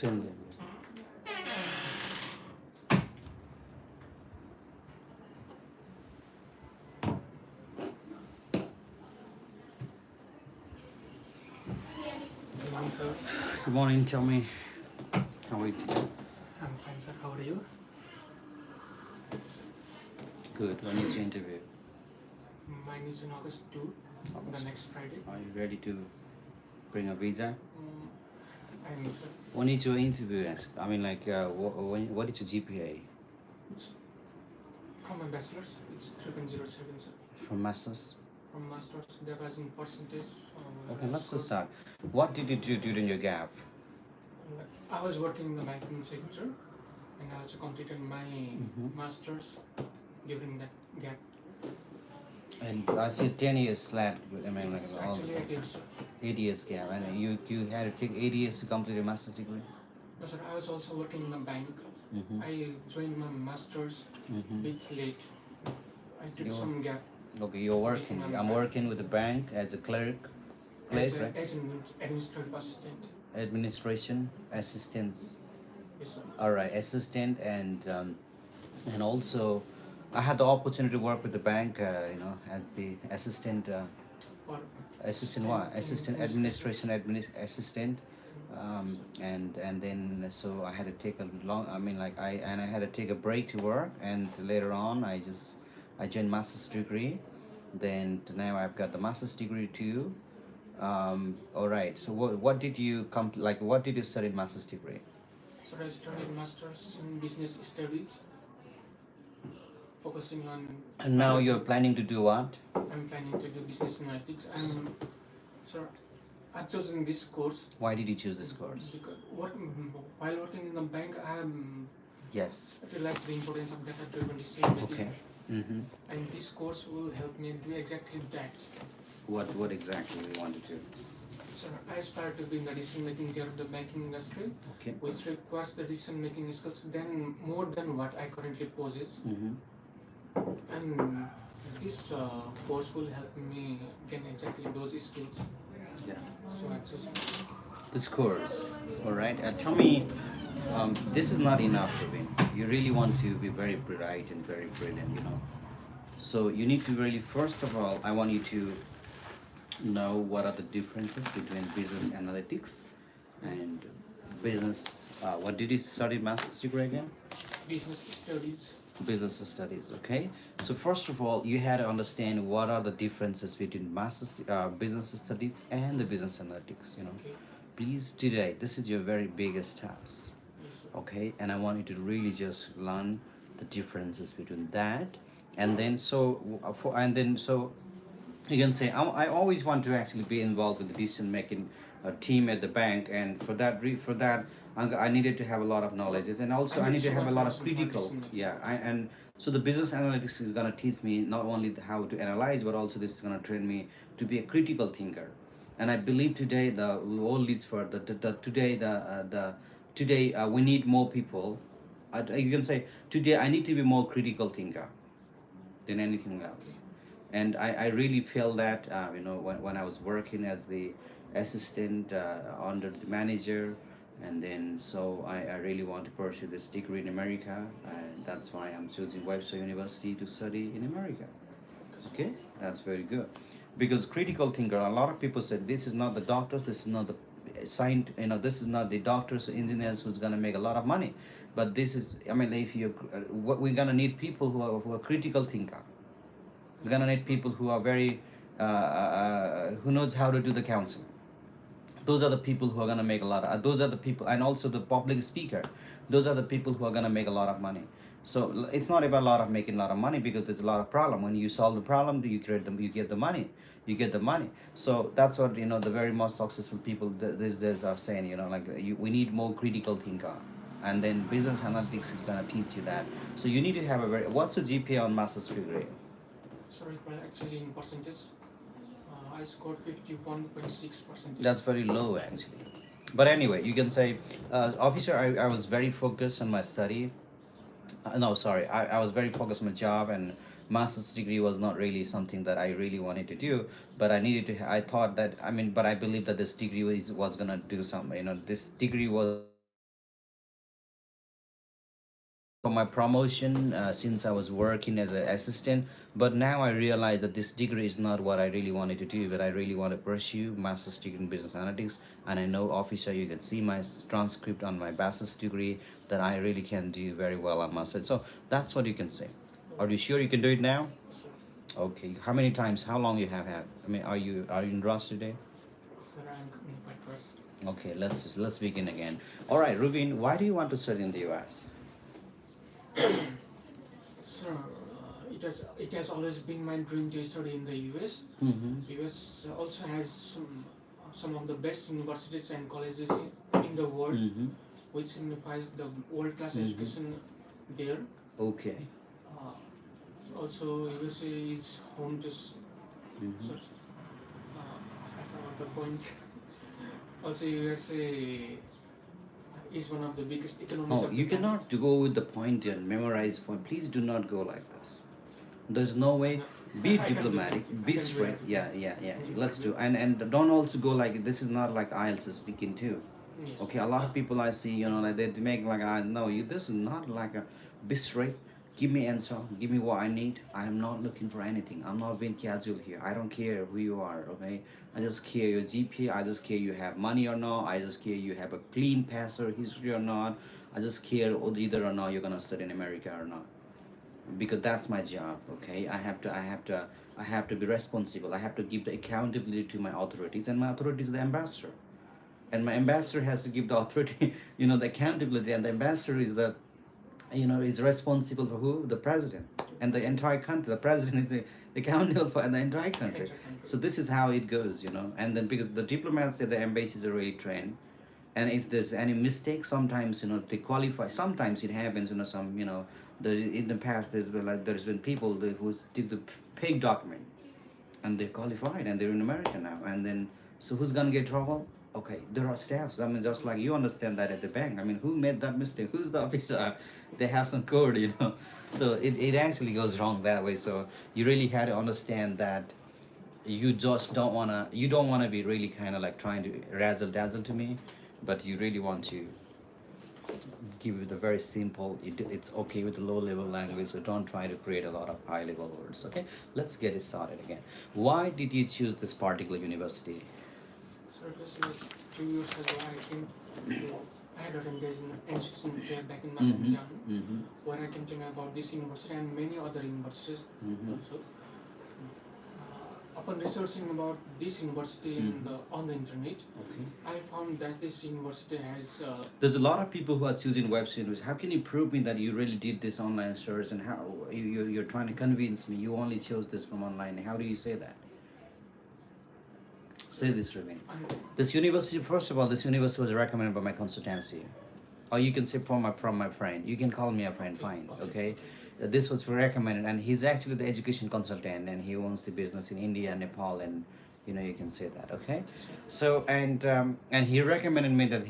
Send them. Good morning, sir. Good morning. Tell me, how are you today? I'm fine, sir. How are you? Good. When is your interview? Mine is in August 2, the next Friday. Are you ready to bring a visa? I need, sir. When is your interview? I mean, like, what is your GPA? It's from my bachelor's. It's 3.07, sir. From masters? From master's, there was in percentage. Okay, let's just start. What did you do during your gap? I was working in the banking sector, and I also completed my master's during that gap. And I see 10 years flat. I mean, like, It's actually 8 years, sir. 8 years gap. And you had to take 8 years to complete your master's degree? No, sir. I was also working in the bank. I joined my master's a bit late. I took some gap. Okay, you're working. I'm working with the bank as a clerk. As Right? as an administrative assistant. Administration assistants. Yes, sir. All right, assistant, and also I had the opportunity to work with the bank. As the assistant. For Assistant what? Assistant administration assistant. And then so I had to take a long. I mean, like I had to take a break to work, and later on I joined master's degree. Then now I've got the master's degree too. All right. So what did you what did you study in master's degree? So I studied masters in business studies, focusing on. And now you're planning to do what? I'm planning to do business analytics. I've chosen this course. Why did you choose this course? Because while working in the bank, I Yes. realized the importance of data-driven decision making. Okay. And this course will help me do exactly that. What exactly you want to do? So I aspire to be in the decision-making tier of the banking industry, Okay. which requires the decision-making skills then more than what I currently possess. And this course will help me gain exactly those skills. Yeah. So I chose This course. All right. Tell me, this is not enough, Robin. You really want to be very bright and very brilliant, So you need to really, first of all, I want you to know what are the differences between business analytics and business. What did you study master's degree again? business studies. Business studies. Okay. So first of all, you had to understand what are the differences between business studies and the business analytics. Okay. Please today, this is your very biggest task. Yes, sir. Okay, and I want you to really just learn the differences between that, and then so you can say I always want to actually be involved with the decision making team at the bank, and for that I needed to have a lot of knowledge, and also I need to have a lot of critical. And so the business analytics is gonna teach me not only how to analyze, but also this is gonna train me to be a critical thinker. And I believe today all leads for today we need more people. You can say today I need to be more critical thinker than anything else. And I really feel that when I was working as the assistant under the manager, and then so I really want to pursue this degree in America, and that's why I'm choosing Webster University to study in America. Okay, that's very good. Because critical thinker, a lot of people said this is not the doctors, this is not the this is not the doctors or engineers who's gonna make a lot of money. But this is, I mean, if you, what we're gonna need people who are critical thinker. We're gonna need people who are very, who knows how to do the counseling. Those are the people who are gonna make a lot of. Those are the people, and also the public speaker. Those are the people who are gonna make a lot of money. So it's not about making a lot of money, because there's a lot of problem. When you solve the problem, you create them, you get the money. You get the money. So that's what the very most successful people these days are saying. We need more critical thinker, and then business analytics is gonna teach you that. So you need to have a very. What's the GPA on master's degree? Sorry, actually in percentage, I scored 51.6%. That's very low actually. But anyway, you can say, officer, I was very focused on my study. No, sorry, I was very focused on my job, and master's degree was not really something that I really wanted to do. But I thought that, but I believe that this degree was gonna do something. This degree was for my promotion since I was working as an assistant. But now I realize that this degree is not what I really wanted to do, but I really want to pursue master's degree in business analytics. And I know, officer, you can see my transcript on my bachelor's degree that I really can do very well on master's. So that's what you can say. Are you sure you can do it now? Sir, Okay. How many times? How long you have had? I mean, are you in rush today? sir, I'm coming quite first. Okay, let's begin again. All right, Rubin, why do you want to study in the U.S.? Sir, it has always been my dream to study in the US. Mm-hmm. US also has some of the best universities and colleges in the world, Mm-hmm. which signifies the world class Mhm. education there. Okay. Uh, Also, USA is home to. Mm-hmm. Sorry, I forgot the point. Also, USA is one of the biggest economies Oh, of you the planet. cannot go with the point and memorize point. Please do not go like this. There's no way. No, Be I can do diplomatic. that. I Be can do straight. that. Yeah, yeah, yeah. Mm, Let's do. And don't also go like this. Is not like IELTS speaking too. Yes. Okay, a lot of people I see, like they make like I no, you. This is not like a. Be straight. Give me answer. Give me what I need. I am not looking for anything. I'm not being casual here. I don't care who you are. Okay, I just care your GPA. I just care you have money or not. I just care you have a clean passer history or not. I just care either or not you're gonna study in America or not, because that's my job. Okay, I have to be responsible. I have to give the accountability to my authorities, and my authority is the ambassador, and my ambassador has to give the authority the accountability, and the ambassador is the is responsible for who? The president and the entire country. The president is accountable for the entire country. So this is how it goes, and then because the diplomats at the embassies are really trained, and if there's any mistake, sometimes they qualify. Sometimes it happens, some in the past there's been people who did the fake document, and they qualified, and they're in America now. And then, so who's gonna get trouble? Okay, there are staffs. I mean, just like you understand that at the bank. I mean, who made that mistake? Who's the officer? They have some code. So it actually goes wrong that way. So you really had to understand that you just don't wanna be really kind of like trying to razzle dazzle to me, but you really want to give it a very simple. It's okay with the low level language, so don't try to create a lot of high level words. Okay, let's get it started again. Why did you choose this particular university? So it was like 2 years ago. I had attended an NCC fair back in my Mm-hmm. hometown, Mm-hmm. where I came to know about this university and many other universities Mm-hmm. also. Upon researching about this university on the internet, Okay. I found that this university has. There's a lot of people who are choosing web university. How can you prove me that you really did this online search, and how you're trying to convince me you only chose this from online? How do you say that? Say this, Ravin. This university, first of all, this university was recommended by my consultancy. Or you can say from my friend. You can call me a friend, fine, okay? This was recommended, and he's actually the education consultant, and he owns the business in India, Nepal, and you can say that, okay? So and he recommended me that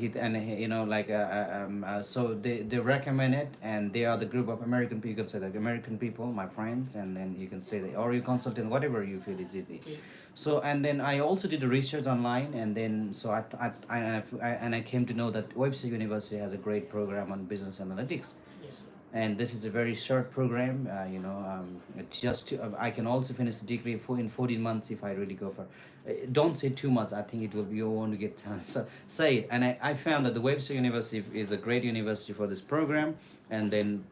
so they recommend it, and they are the group of American people. You can say that American people, my friends, and then you can say that, or you consultant, whatever you feel is easy. Okay. So and then I also did the research online, and then so I came to know that Webster University has a great program on business analytics, Yes. and this is a very short program. I can also finish the degree in 14 months if I really go for. Don't say 2 months. I think it will be you won't get time. So say it, and I found that the Webster University is a great university for this program, and then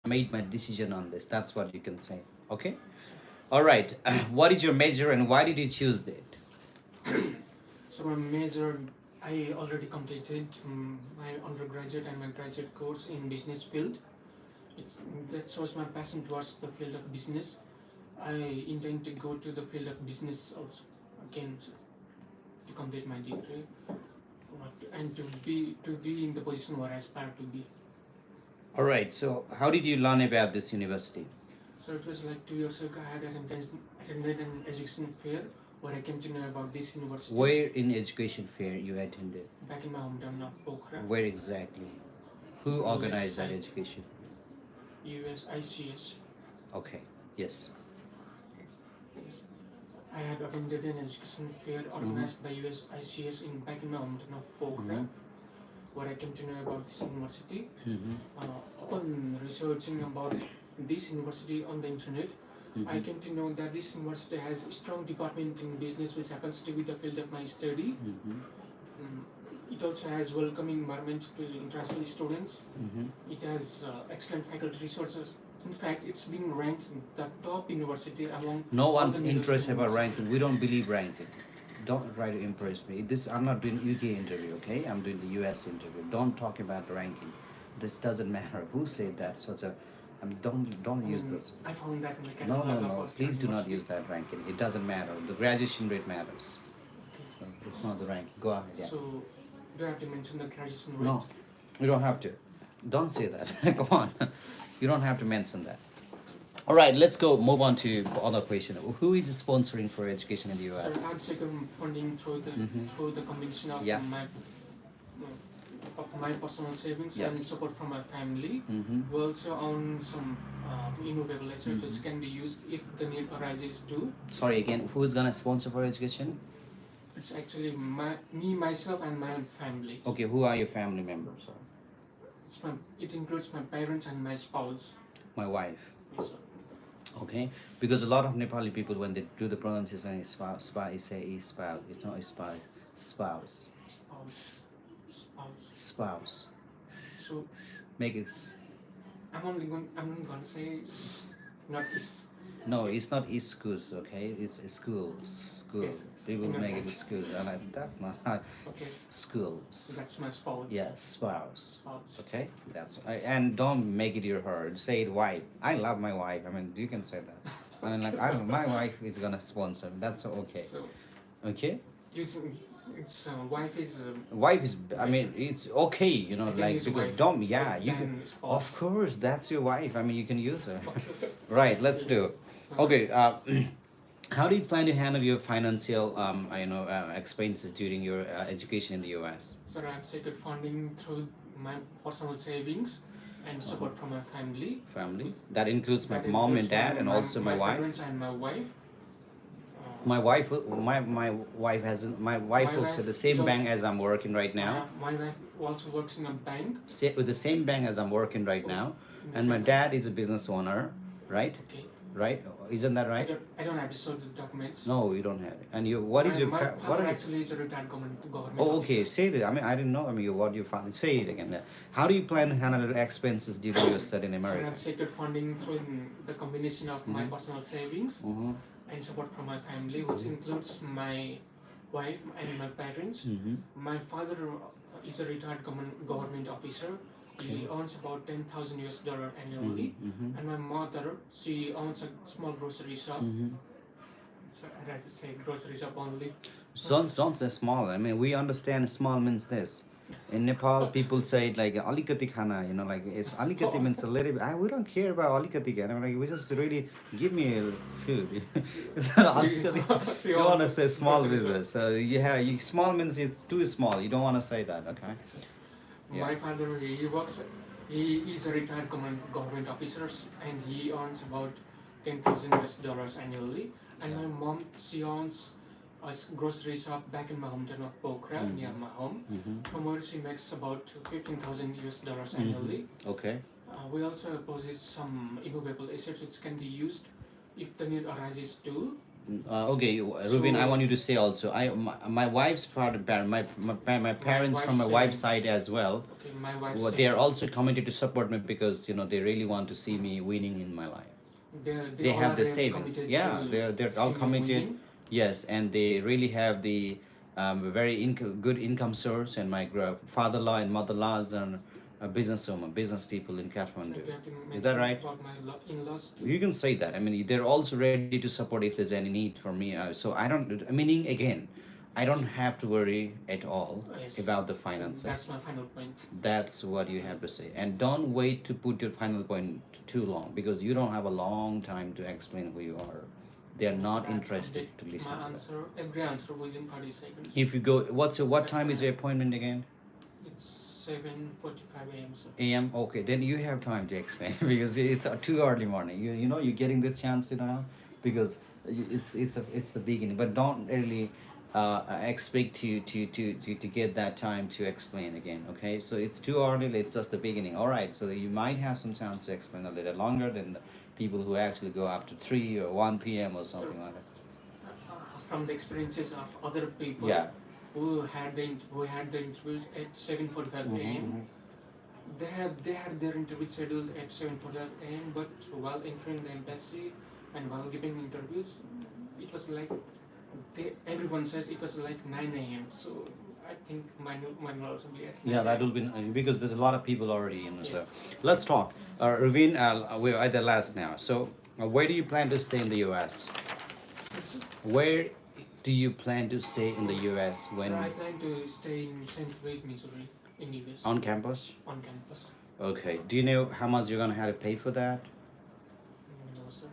made my decision on this. That's what you can say. Okay. All right. What is your major and why did you choose it? So my major, I already completed my undergraduate and my graduate course in business field. That shows my passion towards the field of business. I intend to go to the field of business also again, so, to complete my degree, and to be in the position where I aspire to be. All right. So how did you learn about this university? So it was like 2 years ago. I had attended an education fair where I came to know about this university. Where in education fair you attended? Back in my hometown of Pokhara. Where exactly? Who organized that site. education? US ICS. Okay. Yes. Yes. I had attended an education fair organized by US ICS back in my hometown of Pokhara. what I came to know about this university. Mm-hmm. Upon researching about this university on the internet, I came to know that this university has a strong department in business which happens to be the field of my study. It also has welcoming environment to international students. It has excellent faculty resources. In fact, it's been ranked the top university among No all one's the middle interested about universities. ranking. We don't believe ranking. Don't try to impress me. This I'm not doing UK interview, okay? I'm doing the US interview. Don't talk about ranking. This doesn't matter. Who said that? So it's a, don't use those. I found that in the No, catalog no, of no. Oxford Please do not University. use that ranking. It doesn't matter. The graduation rate matters. So it's not the ranking. Go ahead. Yeah. So, do I have to mention the graduation rate? No, you don't have to. Don't say that. Come on. You don't have to mention that. All right, let's go move on to other question. Who is sponsoring for education in the So US? I'm seeking funding through the combination of Yeah. my personal savings and Yes. support from my family. Mm-hmm. We also own some immovable assets which can be used if the need arises too. Sorry again, who is gonna sponsor for education? It's actually me, myself, and my family. Okay, who are your family members? It includes my parents and my spouse. My wife. Yes, sir. Okay, because a lot of Nepali people when they do the pronunciation say spouse. It's not spouse. Spouse. So Make it. I'm gonna say not is. No, it's not iskus, okay? It's school. Yes, People no, make it no. school. And that's not how. Okay. School. That's my spouse. Yeah, spouse. Spouse. Okay, and don't make it your hard. Say it wife. I love my wife. I mean, you can say that. I mean, like my wife is gonna sponsor. That's okay. So Okay. it's wife is. Wife is. I mean, it's okay. You know, I can like use because wife don't. Yeah, you can. than spouse. Of course, that's your wife. I mean, you can use her. Right. Let's do. Okay. How do you plan to handle your financial, expenses during your education in the U.S.? So I'm secured funding through my personal savings and support from my family. Family. That includes my That mom and includes dad, and also my wife. parents and my wife. My wife, my wife hasn't. My wife My works wife at the same is bank also- as I'm working right now. My wife also works in a bank. With the same bank as I'm working right now, in the and my same- dad is a business owner, right? Okay. Right? Isn't that right? I don't have to show the documents. No, you don't have it. And you, what is your? My What father are you? actually is a retired government Oh, okay. officer. Say that. I mean, I didn't know. I mean, what you found. Say it again. How do you plan to handle the expenses during your study in So America? I'm secured funding through the combination of my personal savings Mm-hmm. and support from my family, which includes my wife and my parents. Mm-hmm. My father is a retired government officer. He earns about $10,000 annually. Mm-hmm. And my mother, she owns a small grocery shop. Mm-hmm. So I'd have to say grocery shop only. Don't say small. I mean, we understand small means this. In Nepal, people say it like alikati khana, like it's alikati means a little bit. We don't care about alikati. I mean, like we just really give me food. It's not alikati. She You want to owns say small grocery shop. business. So small means it's too small. You don't want to say that, okay? Yeah. My father, he is a retired government officer and he earns about $10,000 annually. And my mom, she owns a grocery shop back in my hometown of Pokhara, near my home. From where she makes about $15,000 annually. Okay. We also possess some immovable assets which can be used if the need arises too. Okay, Rubin, I want you to say also. My wife's part of my parents from my wife's wife's side as well. Okay, my wife. Well, they are also committed to support me because they really want to see me winning in my life. They all have are the very savings. committed Yeah, to they're all see me committed. winning. Yes, and they really have the very good income source. And my father-in-law and mother-in-laws are business people in Kathmandu. Maybe I can Is that mention right? About my in-laws too. You can say that. I mean, they're also ready to support if there's any need for me. So I don't. Meaning again, I don't have to worry at all Yes. about the finances. That's my final point. That's what you have to say. And don't wait to put your final point too long because you don't have a long time to explain who you are. They are not So I interested to complete listen my to that. answer, every answer within 30 seconds. If you go, what time is your appointment again? It's 7:45 a.m. So AM? Okay, then you have time to explain because it's too early morning. You're getting this chance to now because it's the beginning. But don't really expect to get that time to explain again. Okay, so it's too early. It's just the beginning. All right, so you might have some chance to explain a little longer than the people who actually go up to 3 or 1 p.m. or So, something like that. from the experiences of other people Yeah. who had the interviews at 7:45 Mm-hmm, a.m. mm-hmm. They had their interview scheduled at 7:45 a.m. But while entering the embassy and while giving interviews, it was like everyone says it was like 9 a.m. So I think mine will also be at 9 Yeah, that will a.m. be because there's a lot of people already, So Yes. let's talk. Raveen, we're at the last now. So where do you plan to stay in the U.S.? Where do you plan to stay in the U.S. So when I plan to stay in St. Louis, Missouri, in US, on campus? on campus. Okay. Do you know how much you're gonna have to pay for that? No, sir.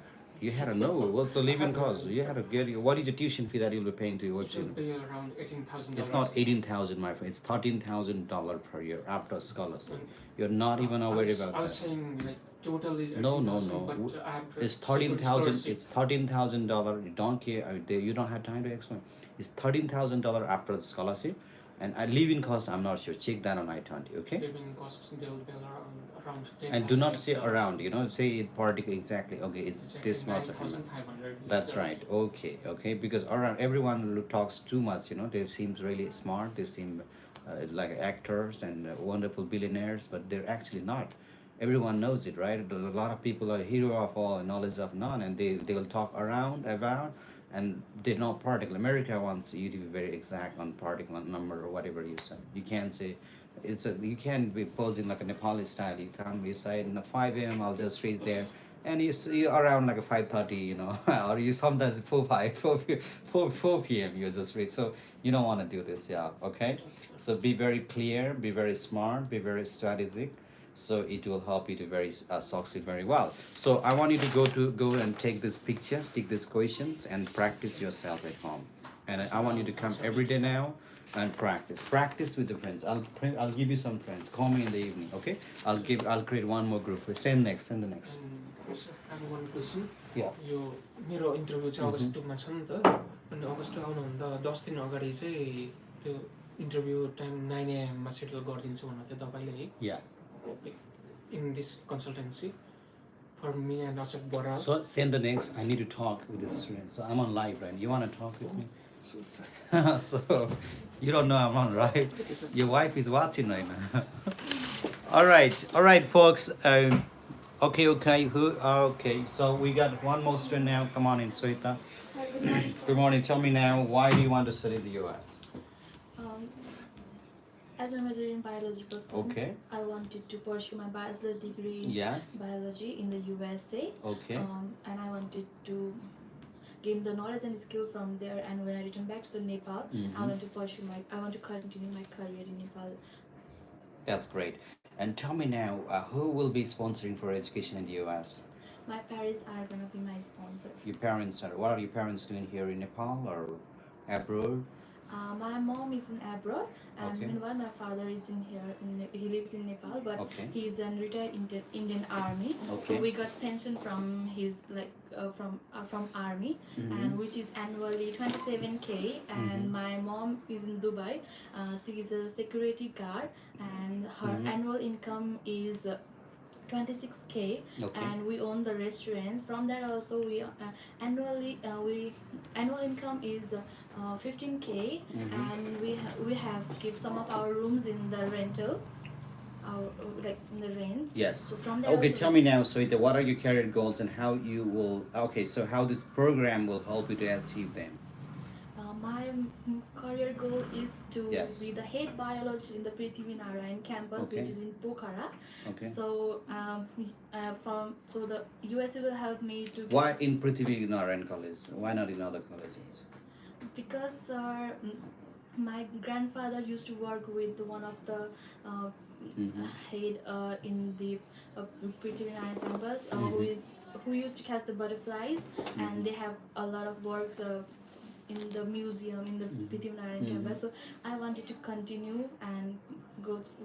You had to know what's the living cost. You had to get what is the tuition fee that you'll be paying to your It will children? be around $18,000. It's not 18,000, my friend. It's $13,000 per year after scholarship. And You're not even worried about I was that. saying like total is No, 18,000, no. but I have It's secured 13,000. scholarship. It's $13,000. You don't care. You don't have time to explain. It's $13,000 after the scholarship, and I living costs. I'm not sure. Check that on I-20. Okay. Living costs they will be around And do not say $10,000. around. Say it particularly exactly. Okay, it's Exactly this much. 9,500. That's right. Okay, okay. Because around everyone who talks too much, they seem really smart. They seem like actors and wonderful billionaires, but they're actually not. Everyone knows it, right? A lot of people are hero of all and knowledge of none, and they will talk around about, and they're not particular. America wants you to be very exact on particular number or whatever you say. You can't say. You can't be posing like a Nepali style. You come, you say in 5 a.m. I'll just reach there, and you see around like a 5:30, or you sometimes 4 p.m. you just reach. So you don't want to do this, yeah. Okay, so be very clear, be very smart, be very strategic. So it will help you to very succeed very well. So I want you to go and take these pictures, take these questions, and practice yourself at home. And I want you to come every day now and practice with the friends. I'll give you some friends. Call me in the evening, okay? I'll create one more group. Send the next. And sir, I have one question. Yeah. यो मेरो interview चाहिँ अगस्त 2 मा छ नि त अनि अगस्त 2 आउनुभन्दा 10 दिन अगाडि चाहिँ त्यो इन्टरभ्यू टाइम 9 AM मा सेटल गरिदिन्छु भन्नु थियो तपाईले है Yeah. in this consultancy for me and Ashok Bora. So send the next. I need to talk with the students. So I'm on live, right? You want to talk with me? Sure, sir. So you don't know I'm on, right? Your wife is watching right now. All right, folks. Okay. Okay. So we got one more student now. Come on in, Sweta. Good morning. Good morning. Tell me now, why do you want to study the U.S.? As my major in biological science, Okay. I wanted to pursue my bachelor degree in Yes. biology in the USA. Okay. And I wanted to gain the knowledge and skill from there. And when I return back to the Nepal, I want to continue my career in Nepal. That's great. And tell me now, who will be sponsoring for education in the U.S.? My parents are going to be my sponsor. Your parents are. What are your parents doing here in Nepal or abroad? My mom is in abroad, and Okay. meanwhile my father is in here. He lives in Nepal, but Okay. he is a retired Indian Army. Okay. So we got pension from his from Army, and which is annually 27K. And my mom is in Dubai. She is a security guard, and her annual income is 26K. Okay. And we own the restaurants. From that also we annual income is 15K. And we have give some of our rooms in the rental, like in the rent. Yes. So from there Okay, also tell me now, Soita, what are your career goals and how you will, so how this program will help you to achieve them? My career goal is to Yes. be the head biologist in the Prithvi Narayan campus, Okay. which is in Pokhara. Okay. So the USA will help me to Why in Prithvi Narayan College? Why not in other colleges? because my grandfather used to work with one of the head in the Prithvi Narayan campus, who used to catch the butterflies, and they have a lot of works in the museum in the Prithvi Narayan campus. So I wanted to continue and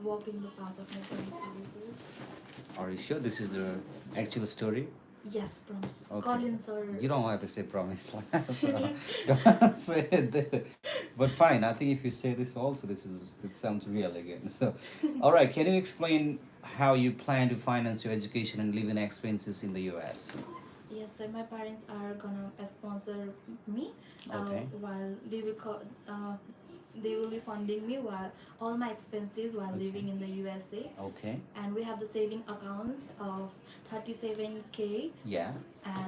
walk in the path of my grandfather. Are you sure this is the actual story? Yes, promise. Okay. Collins or You don't have to say promise. So, don't say it. But fine, I think if you say this also, it sounds real again. So, all right, can you explain how you plan to finance your education and living expenses in the US? Yes, sir. My parents are gonna sponsor me, Okay. while they will be funding me while all my expenses while Okay. living in the USA. Okay. And we have the saving accounts of 37K, Yeah.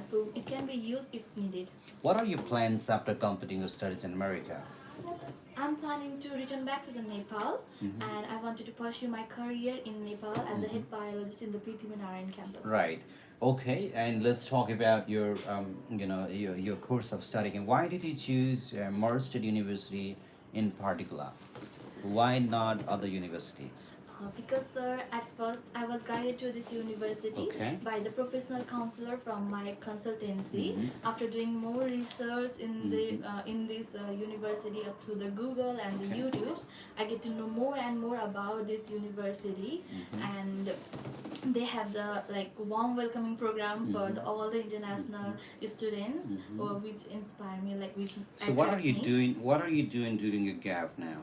so it can be used if needed. What are your plans after completing your studies in America? I'm planning to return back to the Nepal, Mhm. and I wanted to pursue my career in Nepal as a Mhm. head biologist in the Prithviraj campus. Right. Okay, and let's talk about your, your course of studying. And why did you choose Morris State University in particular? Why not other universities? Because, sir, at first I was guided to this university Okay. by the professional counselor from my consultancy. Mhm. After doing more research in in this university up through the Google and the Okay. YouTubes, I get to know more and more about this university, Mhm. and they have the like warm welcoming program for Mhm. all the international students, Mhm. which inspire me, like which So what are attracts you me. doing? What are you doing during your gap now?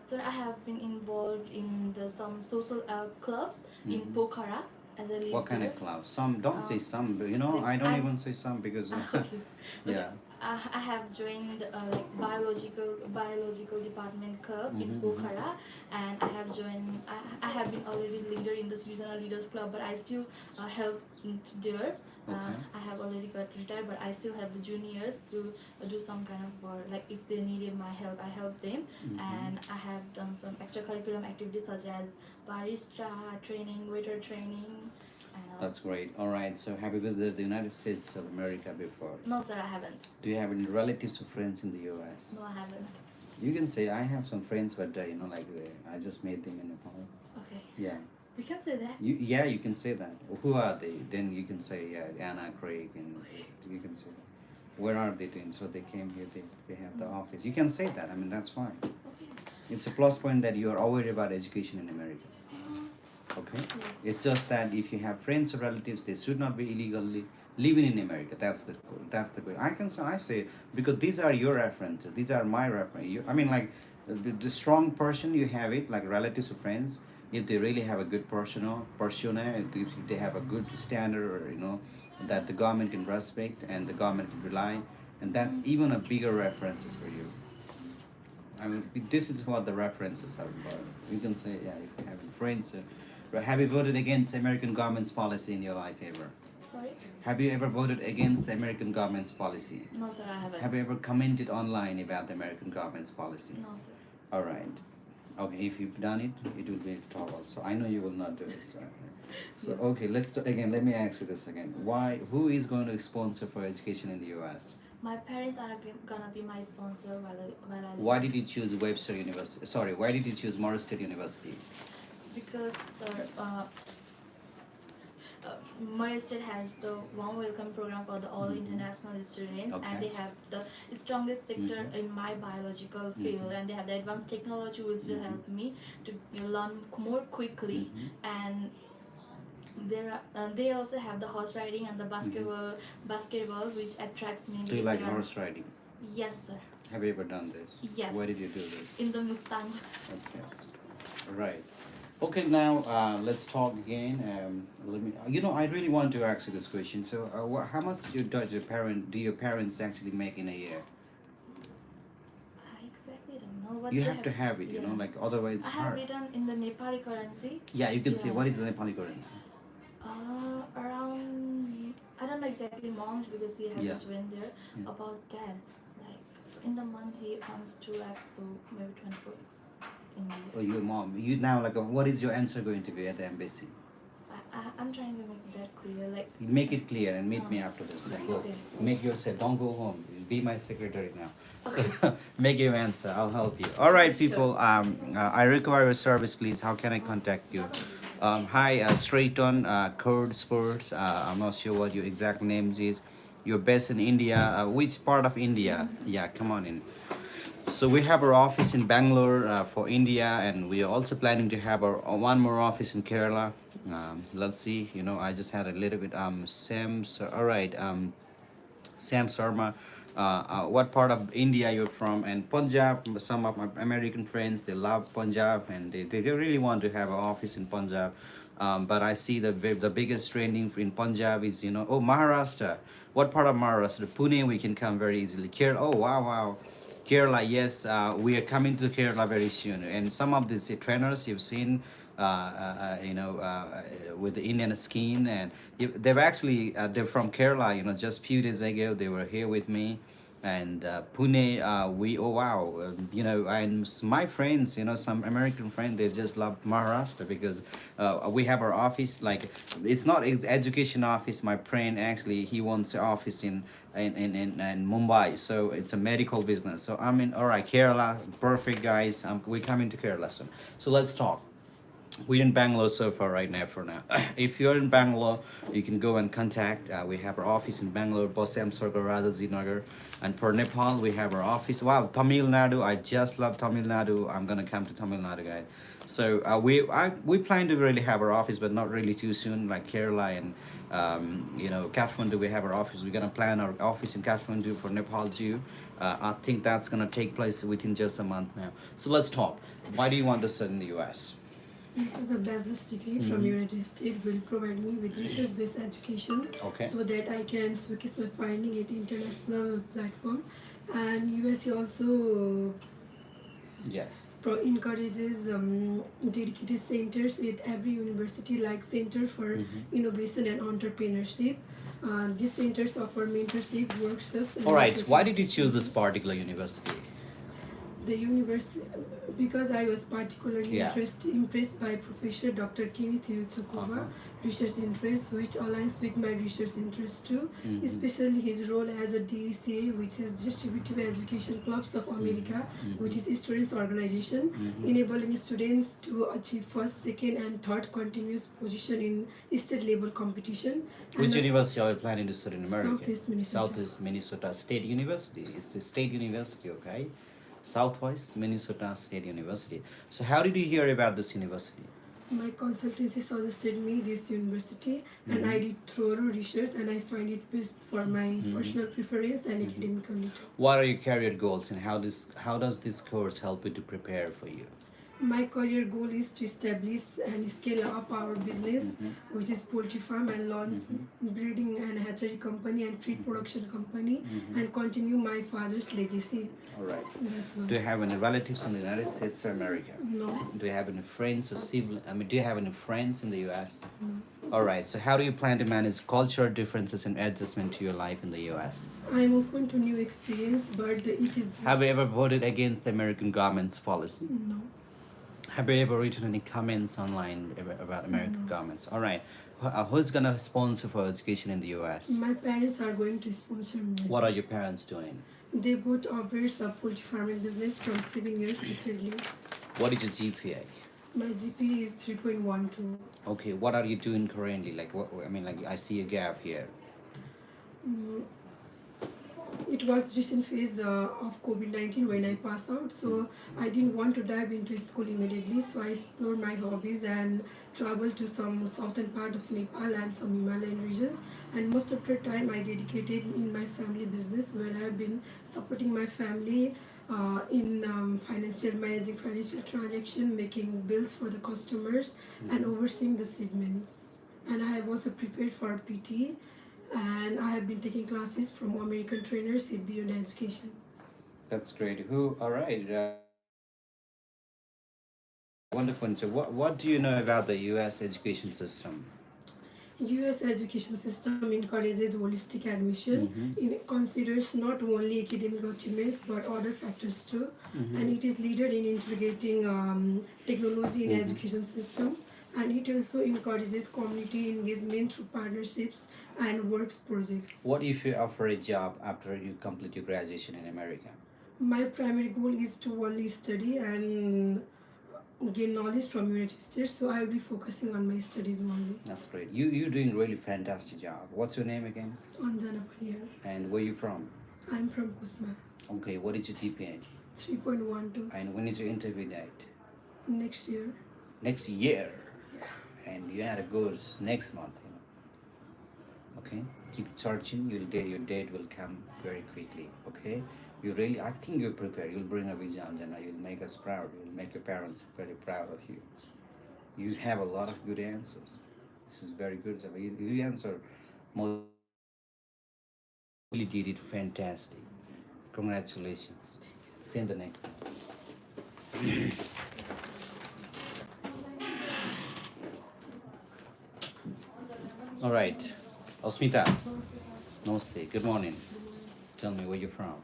So I have been involved in some social clubs in Mhm. Pokhara as I live What kind there. of club? Some don't say some, but Like I don't I'm even say some because okay. yeah. I have joined like biological department club in Mhm, mhm. Pokhara, and I have joined. I have been already leader in the regional leaders club, but I still help there. Okay. I have already got retired, but I still have the juniors to do some kind of work. Like if they needed my help, I help them, Mhm. and I have done some extracurriculum activities such as barista training, waiter training. That's great. All right. So have you visited the United States of America before? No, sir, I haven't. Do you have any relatives or friends in the US? No, I haven't. You can say I have some friends, but I just made them in Nepal. Okay, Yeah. we can say that. You can say that. Who are they? Then you can say Anna, Craig, and you can say where are they doing? So they came here. They have the office. You can say that. I mean that's fine. Okay. It's a plus point that you are aware about education in America. Okay. Yes. It's just that if you have friends or relatives, they should not be illegally living in America. That's the way. I say because these are your references. These are my reference. I mean like the strong person you have it like relatives or friends. If they really have a good persona, if they have a good standard or that the government can respect and the government can rely, and that's even a bigger references for you. I mean, this is what the references are about. You can say, yeah, if you have friends, have you voted against American government's policy in your life ever? Sorry? Have you ever voted against the American government's policy? No, sir, I haven't. Have you ever commented online about the American government's policy? No, sir. All right. Okay, if you've done it, it will be trouble. So I know you will not do it. So okay, again. Let me ask you this again. Who is going to sponsor for education in the U.S.? My parents are gonna be my sponsor while I live. Why did you choose Webster University? Sorry, why did you choose Morris State University? Because, sir, my state has the warm welcome program for the all international students, Okay. and they have the strongest sector in my biological field, and they have the advanced technology which will help me to learn more quickly. And they also have the horse riding and the basketball which attracts me. Do you like They are- horse riding? Yes, sir. Have you ever done this? Yes. Where did you do this? In the Mustang. Okay. Right. Okay. Now let's talk again. Let me. I really want to ask you this question. So, how much do your parents actually make in a year? I exactly don't know what You they have to have it. yeah. Like otherwise it's I have hard. written in the Nepali currency. Yeah, you can say Yeah. what is the Nepali currency? Around, I don't know exactly month because he has Yeah. just went there. Yeah. About that, like in the month he earns 2 lakhs to maybe 24 lakhs in the Or year. your mom? You now what is your answer going to be at the embassy? I'm trying to make that clear. Like You make it clear and meet me after this. Go. Okay. Make yourself. Don't go home. Be my secretary now. So make your answer. I'll help you. All right, people. I require your service, please. How can I contact you? Hi, Straighton, Kurd Sports. I'm not sure what your exact names is. You're based in India. Which part of India? Yeah, come on in. So we have our office in Bangalore for India, and we are also planning to have our one more office in Kerala. Let's see. I just had a little bit. All right. Sam Sharma. what part of India you're from, and Punjab. Some of my American friends, they love Punjab, and they really want to have an office in Punjab. But I see the biggest trending in Punjab is, oh, Maharashtra. What part of Maharashtra? Pune, we can come very easily. Kerala, oh, wow. Kerala, yes, we are coming to Kerala very soon. And some of these trainers you've seen, with the Indian skin, and they've actually they're from Kerala. Just few days ago they were here with me, and Pune. We oh wow, and my friends, some American friends, they just love Maharashtra because we have our office. Like, it's not his education office. My friend actually, he wants an office in Mumbai, so it's a medical business. So I mean, all right, Kerala, perfect guys. We're coming to Kerala soon. So let's talk. We're in Bangalore so far right now for now. If you're in Bangalore, you can go and contact. We have our office in Bangalore, Bosam Circle, Radhaji Nagar. And for Nepal, we have our office. Wow, Tamil Nadu. I just love Tamil Nadu. I'm gonna come to Tamil Nadu, guys. So we plan to really have our office, but not really too soon. Like Kerala and Kathmandu, we have our office. We're gonna plan our office in Kathmandu for Nepal too. I think that's gonna take place within just a month now. So let's talk. Why do you want to study in the U.S.? Because a bachelor's degree from United States will provide me with research-based education, Okay. so that I can showcase my finding at international platform. And USA also Yes. encourages dedicated centers at every university, like Center for Innovation and Entrepreneurship. These centers offer mentorship workshops. And All right. Why did you networking choose this opportunities. particular university? The university, because I was particularly Yeah. impressed by Professor Dr. Kenneth Yutsukova research interest, which aligns with my research interest too, especially his role as a DECA, which is Distributive Education Clubs of America, which is a students' organization, enabling students to achieve first, second, and third continuous position in state level competition. Which And university are you planning to study in America? Southeast Minnesota. Southeast Minnesota State University. It's a state university, okay? Southwest Minnesota State University. So how did you hear about this university? My consultancy suggested me this university, and I did thorough research, and I find it best for my personal preference and academic community. What are your career goals, and how does this course help you to prepare for you? My career goal is to establish and scale up our business, which is poultry farm, and launch breeding and hatchery company and feed production company, and continue my father's legacy. All right. That's Do you have any relatives in the United States or America? No. Do you have any friends or siblings? Do you have any friends in the U.S.? No. All right. So how do you plan to manage cultural differences and adjustment to your life in the U.S.? I'm open to new experience, but it is Have you ever voted against the American government's policy? no. Have you ever written any comments online about American governments? All right. Who's gonna sponsor for education in the U.S.? My parents are going to sponsor me. What are your parents doing? They both operate a poultry farming business from 7 years separately. What is your GPA? My GPA is 3.12. Okay. What are you doing currently? Like what? I mean, like I see a gap here. It was recent phase of COVID-19 when I passed out, so I didn't want to dive into school immediately, so I explored my hobbies and traveled to some southern part of Nepal and some Himalayan regions, and most of the time I dedicated in my family business, where I have been supporting my family in managing financial transaction, making bills for the customers, and overseeing the shipments. And I have also prepared for PT, and I have been taking classes from American trainers in beyond education. That's great. All right. Wonderful. So what do you know about the U.S. education system? U.S. education system encourages holistic admission. It considers not only academic achievements but other factors too, and it is leader in integrating technology in education system. And it also encourages community engagement through partnerships and works projects. What if you offer a job after you complete your graduation in America? My primary goal is to only study and gain knowledge from United States, so I will be focusing on my studies only. That's great. You're doing really fantastic job. What's your name again? Anjana Pariyar. And where you from? I'm from Kusma. Okay. What is your GPA? 3.12. And when is your interview date? Next year. Next year. Yeah. And you had to go next month. Okay, keep searching. Your date will come very quickly. Okay, you really, I think you're prepared. You'll bring a visa, Anjana. You'll make us proud. You'll make your parents very proud of you. You have a lot of good answers. This is very good. You answer most. Really did it fantastic. Congratulations. Send the next one. All right. Osmita. Namaste. Good morning. Tell me where you're from.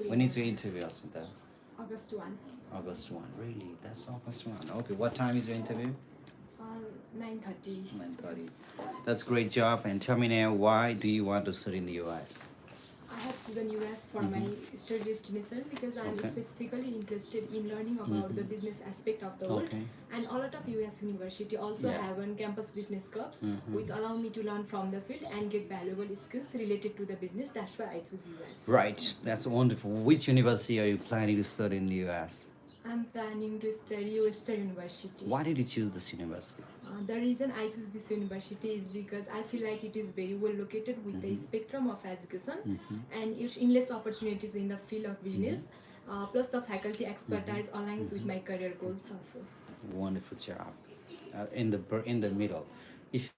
When is your interview, Osmita? August 1, August 1. Really? That's August 1. Okay. What time is your interview? 9:30. 9:30. That's great job. And tell me now, why do you want to study in the US? I have chosen US for my study destination because I am Okay. specifically interested in learning about the business aspect of the world. Okay. And a lot of US university also Yeah. have on-campus business clubs, which allow me to learn from the field and get valuable skills related to the business. That's why I choose US. Right. That's wonderful. Which university are you planning to study in the US? I'm planning to study Webster University. Why did you choose this university? The reason I choose this university is because I feel like it is very well located with the spectrum of education and its endless opportunities in the field of business. Plus, the faculty expertise aligns with my career goals also. Wonderful job. In the middle. If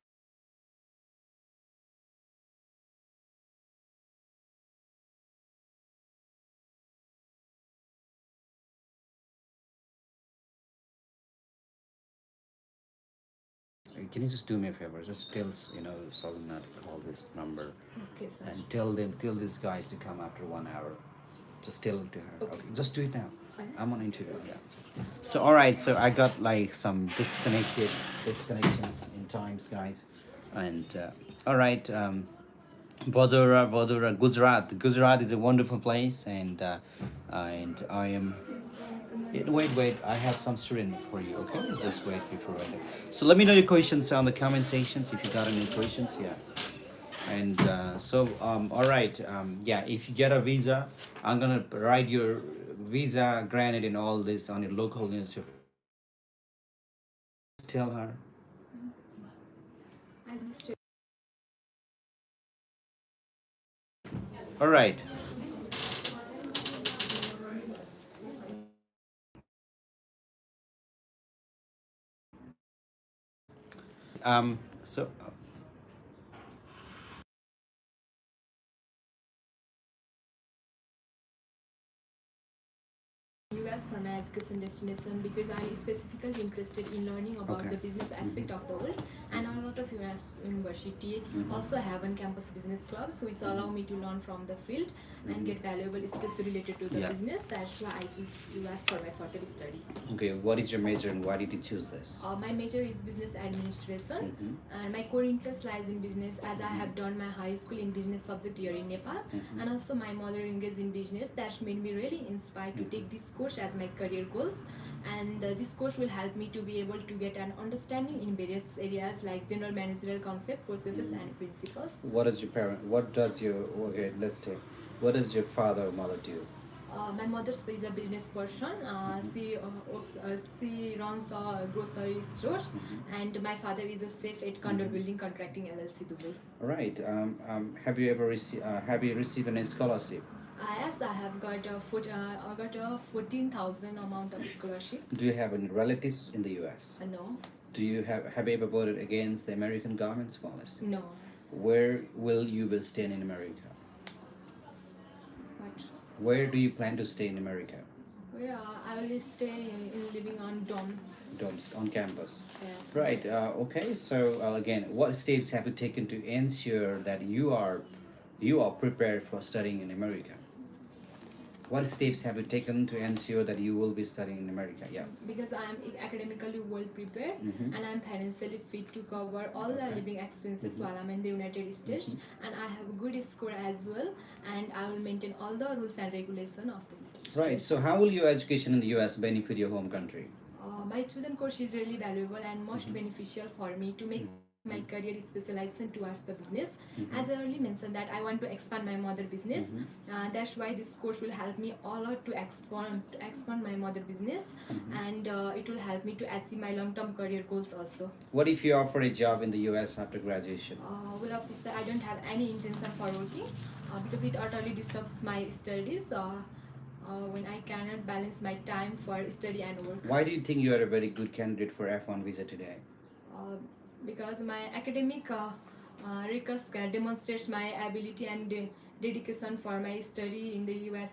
can you just do me a favor? Just tell Salina to call this number Okay, sir. and tell these guys to come after 1 hour. Just tell it to her. Okay. Okay. Just do it now. Okay. I'm on interview. Yeah. So all right. So I got like some disconnections in times, guys, and all right. Vadodara, Gujarat. Gujarat is a wonderful place, and I am. Wait. I have some student for you. Okay, just wait before I do. So let me know your questions on the comment sections if you got any questions. Yeah. And all right. Yeah, if you get a visa, I'm gonna write your visa granted and all this on your local newspaper. Tell her. I just All right. So US for my education destination because I'm specifically interested in learning about Okay. the business aspect of the world, and a lot of US university also have on-campus business clubs, which allow me to learn from the field and get valuable skills related to the Yeah. business. That's why I choose US for my further study. okay, what is your major and why did you choose this? My major is business administration, and my core interest lies in business as I have done my high school in business subject here in Nepal, and also my mother engaged in business. That made me really inspired to take this course as my career goals. And this course will help me to be able to get an understanding in various areas like general managerial concept, processes, and principles. What does your parent? What does your okay? Let's take. What does your father or mother do? My mother is a business person. She runs grocery stores, and my father is a chef at Condor Building Contracting LLC Dubai. All right. Have you ever received? Have you received any scholarship? Yes, I have got a 14,000 amount of scholarship. Do you have any relatives in the U.S.? No, Do you have you ever voted against the American government's policy? no. Where will you will stay in America? What? Where do you plan to stay in America? Where I will stay in living on dorms. Dorms on campus. Yes. Right. Okay. So again, what steps have you taken to ensure that you are prepared for studying in America? What steps have you taken to ensure that you will be studying in America? Yeah. Because I am academically well prepared and I am financially fit to cover all the living expenses while I'm in the United States, and I have a good score as well, and I will maintain all the rules and regulation of the United States. Right. So how will your education in the U.S. benefit your home country? My chosen course is really valuable and most beneficial for me to make my career specialization towards the business. Mhm. As I already mentioned that I want to expand my mother business. Mhm. That's why this course will help me a lot to expand my mother business, Mhm. and it will help me to achieve my long-term career goals also. What if you offer a job in the US after graduation? Well, obviously, I don't have any intention for working because it utterly disturbs my studies when I cannot balance my time for study and work. Why do you think you are a very good candidate for F1 visa today? Uh, because my academic records demonstrates my ability and dedication for my study in the US,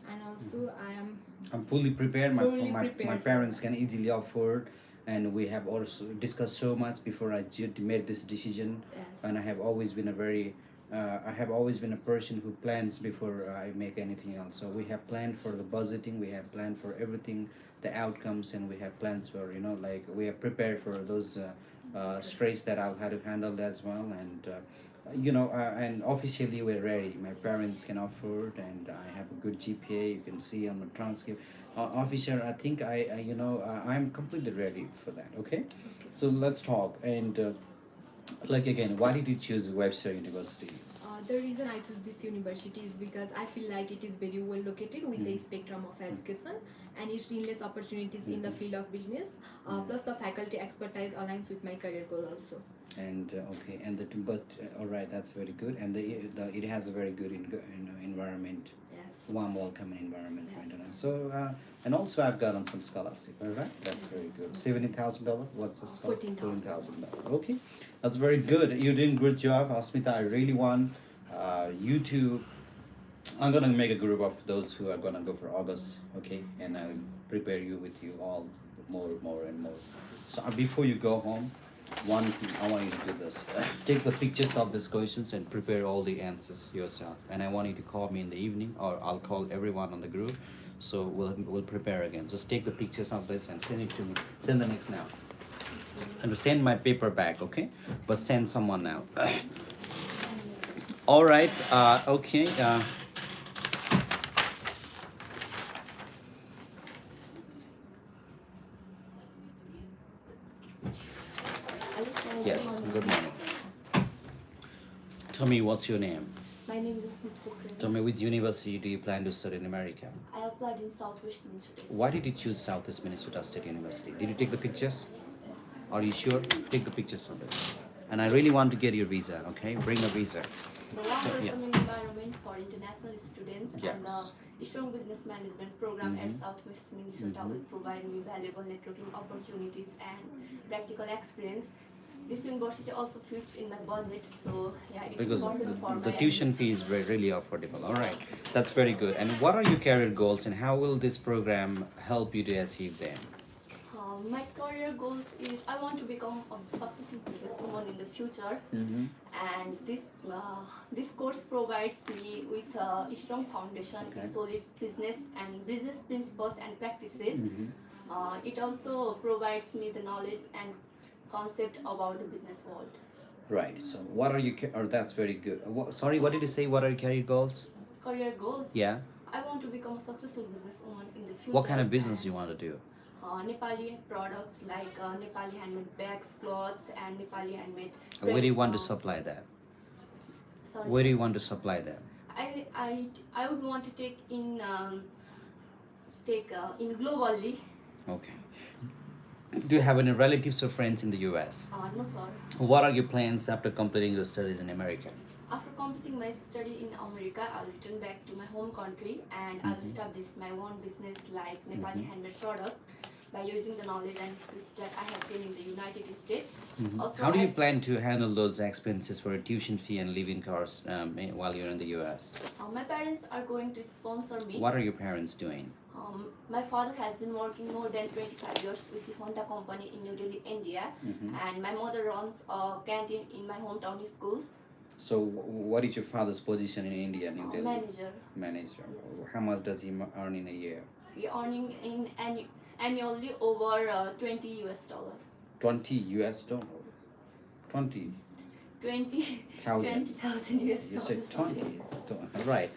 and also I am I'm fully prepared. fully My prepared. parents can easily afford, and we have also discussed so much before I made this decision. Yes. And I have always been a very I have always been a person who plans before I make anything else. So we have planned for the budgeting, we have planned for everything, the outcomes, and we have plans for, you know, like we are prepared for those stress that I'll have to handle as well. And and officially we're ready. My parents can afford, and I have a good GPA. You can see on the transcript. Officer, I think I'm completely ready for that. Okay, so let's talk. And like again, why did you choose Webster University? The reason I choose this university is because I feel like it is very well located with the spectrum of education and its endless opportunities in the field of business. Plus, the faculty expertise aligns with my career goal also. And okay, and all right, that's very good. And it has a very good environment, Yes. warm, welcoming environment. Yes. Right? So and also I've gotten some scholarship. All right, that's very good. $70,000. What's the scholarship? $14,000. Okay, that's very good. You're doing good job, Asmita. I really want you to. I'm gonna make a group of those who are gonna go for August. Okay, and I'll prepare you with you all more and more. So before you go home, one thing I want you to do this: take the pictures of these questions and prepare all the answers yourself. And I want you to call me in the evening, or I'll call everyone on the group. So we'll prepare again. Just take the pictures of this and send it to me. Send the next now. And send my paper back, okay? But send someone now. All right. Okay. Yes. Good morning. Tell me, what's your name? My name is Asmita. Tell me, which university do you plan to study in America? I applied in Southwest Minnesota. Why did you choose Southeast Minnesota State University? Did you take the pictures? Are you sure? Take the pictures of this. And I really want to get your visa, okay? Bring a visa. The long-term yeah. environment for international students and Yes. the Strong Business Management program at Mhm. Southwest Minnesota will provide me valuable networking opportunities and practical experience. This university also fits in my budget, so yeah, it's Because important for the my tuition fee is really affordable. All right, that's very good. And what are your career goals, and how will this program help you to achieve them? My career goals is I want to become a successful businesswoman in the future, Mm-hmm. and this course provides me with a strong foundation Okay. in solid business and business principles and practices. Mm-hmm. It also provides me the knowledge and concept about the business world. Right. So, what are you? That's very good. Sorry, what did you say? What are your career goals? Career goals. Yeah. I want to become a successful businesswoman in the future. What kind of business you want to do? Nepali products like Nepali handmade bags, clothes, and Nepali handmade. Where do you dress, want to supply that? sorry, Where do you want to supply them? I would want to take in globally. Okay. Do you have any relatives or friends in the U.S.? No, sir. What are your plans after completing your studies in America? After completing my study in America, I'll return back to my home country and I'll establish my own business like Nepali handmade products by using the knowledge and skills that I have gained in the United States. Also, How do you plan to handle those expenses for a tuition fee and living costs while you're in the U.S.? My parents are going to sponsor me. What are your parents doing? My father has been working more than 25 years with the Honda company in New Delhi, India, and my mother runs a canteen in my hometown schools. So, what is your father's position in India, New Delhi? Manager. Manager. Yes. How much does he earn in a year? We earning in annually over $20 US. 20 US dollar. 20. 20,000 Thousand. US You said dollars. 20. Right.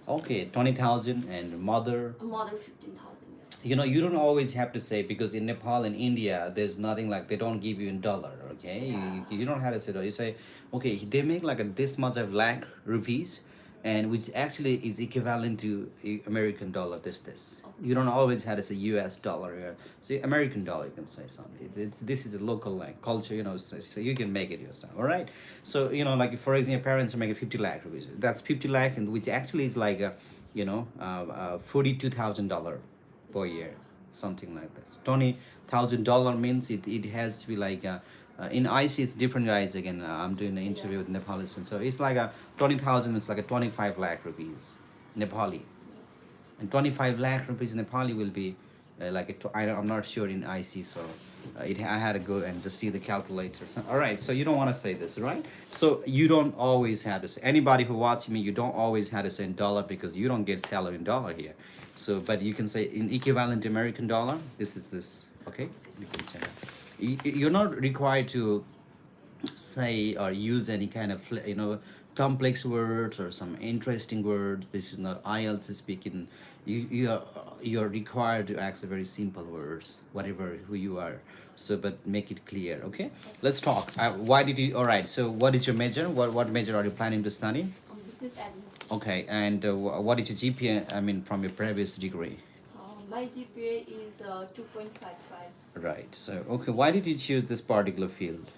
Okay, 20,000 and mother. A mother 15,000. Yes. You know, you don't always have to say, because in Nepal and India, there's nothing like, they don't give you in dollar. Okay, Yeah. you don't have to say that. You say, okay, they make like this much of lakh rupees, and which actually is equivalent to American dollar. This. You don't always have to say US dollar here. See, American dollar, you can say something. This is a local like culture, you know, so you can make it yourself. All right. So you know, like for example, your parents are making 50 lakh rupees. That's 50 lakh, and which actually is like a, you know, $42,000 per year, something like this. $20,000 means it has to be like in IC it's different guys again. I'm doing an interview with Nepalis, and so it's like a 20,000. It's like a 25 lakh rupees, Nepali, and 25 lakh rupees Nepali will be like I'm not sure in IC, so I had to go and just see the calculator. So, all right, so you don't want to say this, right? So you don't always have to say. Anybody who watches me, you don't always have to say in dollar, because you don't get salary in dollar here. So, but you can say in equivalent American dollar. This is this. Okay, you can say that. You're not required to say or use any kind of complex words or some interesting words. This is not IELTS speaking. You're required to ask very simple words, whatever who you are. So, but make it clear. Okay, let's talk. Why did you? All right. So, what is your major? What major are you planning to study? Business administration. Okay, and what is your GPA? I mean, from your previous degree. My GPA is 2.55. Right. So, okay, why did you choose this particular field?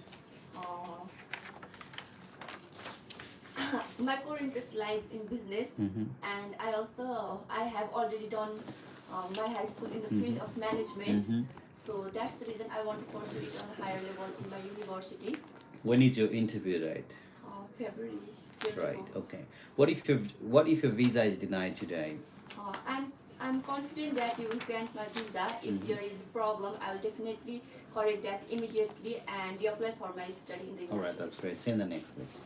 Uh, my core interest lies in business, and I have already done my high school in the field of management. So that's the reason I want to pursue it on a higher level in my university. When is your interview, right? February. Right. Okay. What if your visa is denied today? I'm confident that you will grant my visa. If there is a problem, I will definitely correct that immediately and reapply for my study in the university. All right, that's great. Send the next list.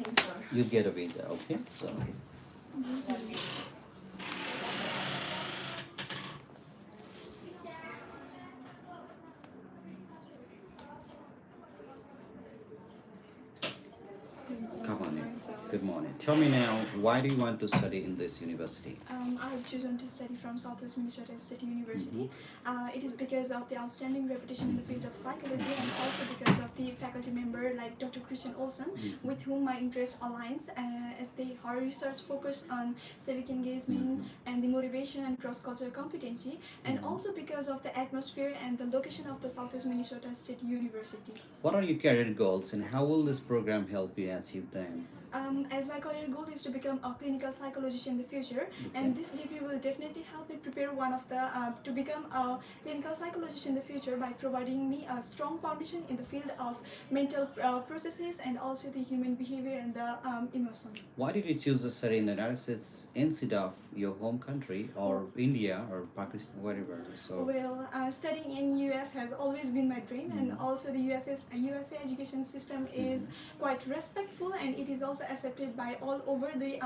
Thanks, sir. You get a visa. Okay. So. Come on in. Good morning. Tell me now, why do you want to study in this university? I have chosen to study from Southwest Minnesota State University. It is because of the outstanding reputation in the field of psychology, and also because of the faculty member like Dr. Christian Olson, with whom my interest aligns, as her research focused on civic engagement and the motivation and cross-cultural competency, and also because of the atmosphere and the location of the Southwest Minnesota State University. What are your career goals, and how will this program help you achieve them? As my career goal is to become a clinical psychologist in the future, and this degree will definitely help me prepare to become a clinical psychologist in the future by providing me a strong foundation in the field of mental processes and also the human behavior and the emotion. Why did you choose to study in the United States instead of your home country or India or Pakistan, whatever? So. Well, studying in US has always been my dream, and also the USA education system is quite respectful, and it is also accepted by all over the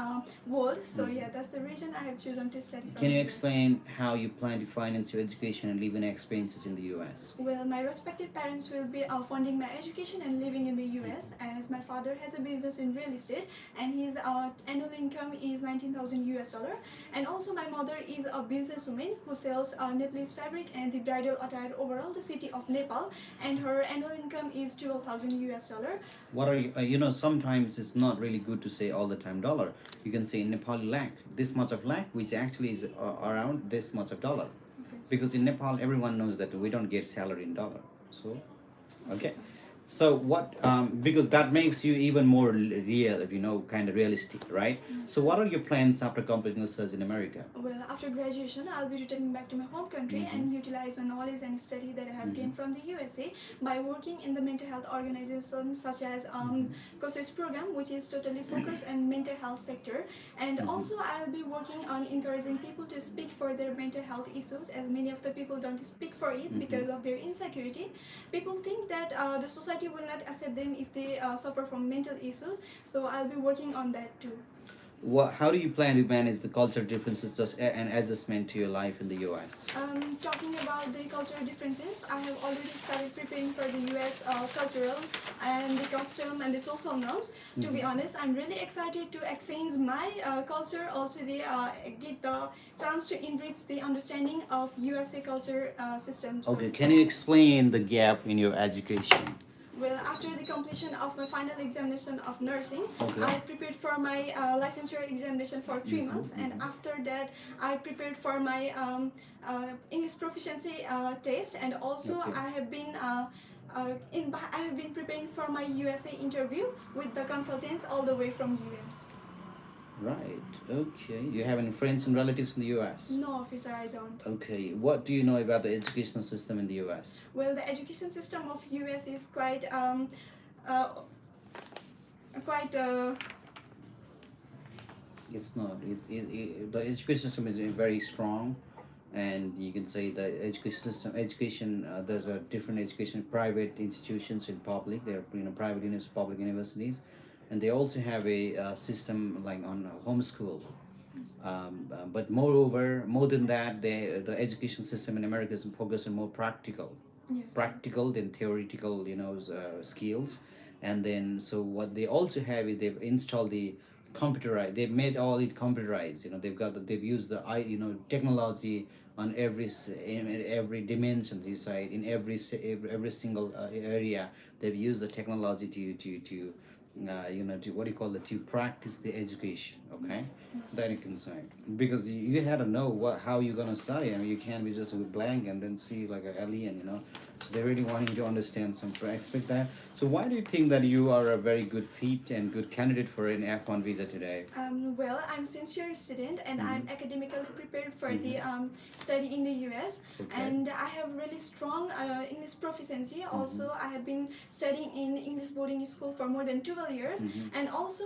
world. So yeah, that's the reason I have chosen to study. Can you explain how you plan to finance your education and living expenses in the US? Well, my respective parents will be funding my education and living in the US, as my father has a business in real estate, and his annual income is $19,000, and also my mother is a businesswoman who sells Nepalese fabric and the bridal attire overall the city of Nepal, and her annual income is $12,000. What are you, sometimes it's not really good to say all the time dollar. You can say Nepali lakh, this much of lakh, which actually is around this much of dollar. Okay. Because in Nepal, everyone knows that we don't get salary in dollar. So, okay. So what, because that makes you even more real, kind of realistic, right? So what are your plans after completing research in America? Well, after graduation, I'll be returning back to my home country and utilize my knowledge and study that I have gained from the USA by working in the mental health organizations such as COSIS program, which is totally focused on mental health sector. And also I'll be working on encouraging people to speak for their mental health issues, as many of the people don't speak for it because of their insecurity. People think that the society will not accept them if they suffer from mental issues. So I'll be working on that too. How do you plan to manage the cultural differences and adjustment to your life in the US? Talking about the cultural differences, I have already started preparing for the US cultural and the custom and the social norms. To be honest, I'm really excited to exchange my culture, also get the chance to enrich the understanding of USA culture system. So, Okay, can you explain the gap in your education? well, after the completion of my final examination of nursing, Okay. I prepared for my licensure examination for 3 months, and after that, I prepared for my English proficiency test, and also Okay. I have been preparing for my USA interview with the consultants all the way from US. Right. Okay. You have any friends and relatives in the US? No, officer, I don't. Okay. What do you know about the educational system in the US? Well, the education system of US is quite quite. It's not. The education system is very strong, and you can say the education. There's a different education, private institutions and public. There are private public universities, and they also have a system like on homeschool. But moreover, more than that, the education system in America is focused on more Yes. practical than theoretical, skills. And then so what they also have is they've installed the computerized. They've made all it computerized. They've used the technology on in every dimension. You say in every single area. They've used the technology to what do you call it, to practice the education. Okay. That you can say, because you had to know how you're gonna study. I mean, you can't be just with blank and then see like an alien. So they really want you to understand some aspect that. So why do you think that you are a very good fit and good candidate for an F1 visa today? Well, I'm sincere student, and I'm academically prepared for the study in the US. Okay. And I have really strong English proficiency. Also, I have been studying in English boarding school for more than 12 years. And also,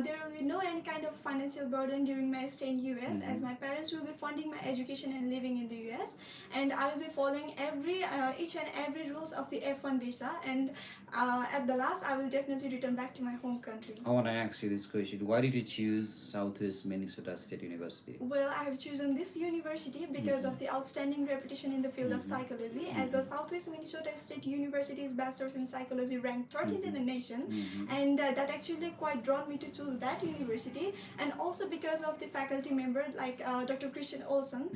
there will be no any kind of financial burden during my stay in US, as my parents will be funding my education and living in the US. And I will be following each and every rules of the F1 visa. And at the last, I will definitely return back to my home country. I want to ask you this question. Why did you choose Southwest Minnesota State University? Well, I have chosen this university because of the outstanding reputation in the field of psychology, as the Southwest Minnesota State University's Bachelor's in Psychology ranked 13th in the nation, and that actually quite drawn me to choose that university, and also because of the faculty member like Dr. Christian Olson.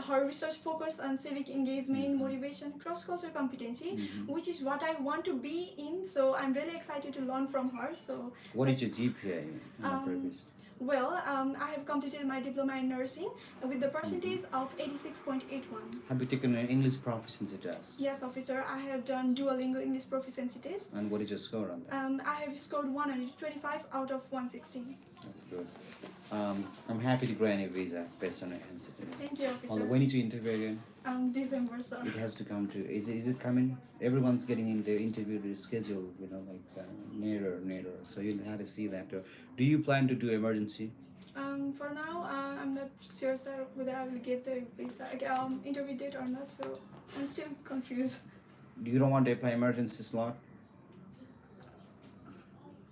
Her research focused on civic engagement, motivation, cross-cultural competency, which is what I want to be in. So I'm really excited to learn from her. So What is your GPA in the previous? well, I have completed my diploma in nursing with the percentage of 86.81. Have you taken an English proficiency test? Yes, officer, I have done Duolingo English proficiency test. And what is your score on that? I have scored 125 out of 160. That's good. I'm happy to grant a visa based on your answer. Thank you, officer. When did you interview again? December, sir. It has to come to. Is it coming? Everyone's getting in their interview schedule. Nearer. So you'll have to see that. Do you plan to do emergency? For now, I'm not sure, sir, whether I will get the visa interview date or not. So I'm still confused. You don't want to apply emergency slot?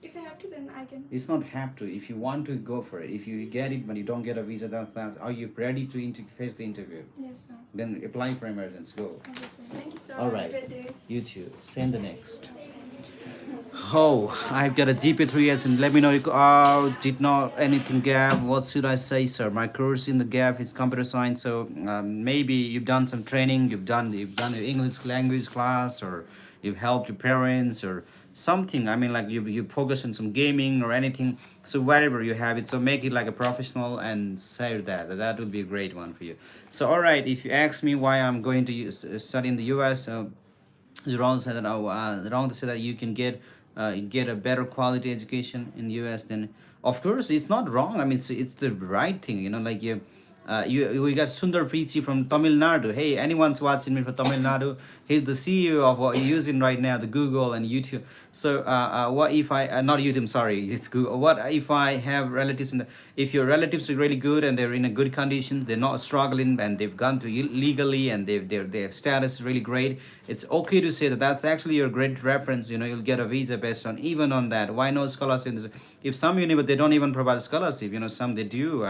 If I have to, then I can. It's not have to. If you want to, go for it. If you get it but you don't get a visa, that's are you ready to face the interview? Yes, sir. Then apply for emergency. Go. Okay, sir. Thank you, sir. All Have a right. great day. You too. Send the next. Oh, I've got a GP 3 years and let me know. Did not anything gap. What should I say, sir? My course in the gap is computer science. So maybe you've done some training. You've done your English language class, or you've helped your parents, or something. I mean, like you focus on some gaming or anything. So whatever you have it, so make it like a professional and say that would be a great one for you. So all right, if you ask me why I'm going to study in the US, wrong to say that wrong to say that you can get a better quality education in the US. Then of course it's not wrong. I mean, it's the right thing. We got Sundar Pichi from Tamil Nadu. Hey, anyone's watching me from Tamil Nadu? He's the CEO of what you're using right now, the Google and YouTube. So, what if I not YouTube? Sorry, it's Google. What if I have relatives in the? If your relatives are really good and they're in a good condition, they're not struggling and they've gone to legally and their status is really great. It's okay to say that that's actually your great reference. You know, you'll get a visa based on even on that. Why no scholarship? If some university they don't even provide scholarship, you know, some they do.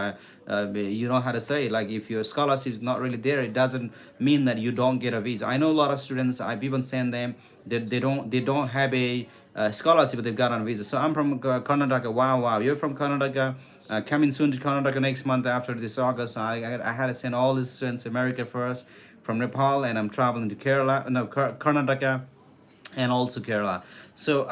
You know how to say, like, if your scholarship is not really there, it doesn't mean that you don't get a visa. I know a lot of students, I've even sent them that they don't have a scholarship, but they've got on a visa. So I'm from Karnataka. Wow, you're from Karnataka. Coming soon to Karnataka next month after this August. I had to send all the students America first from Nepal, and I'm traveling to Kerala, no, Karnataka, and also Kerala. So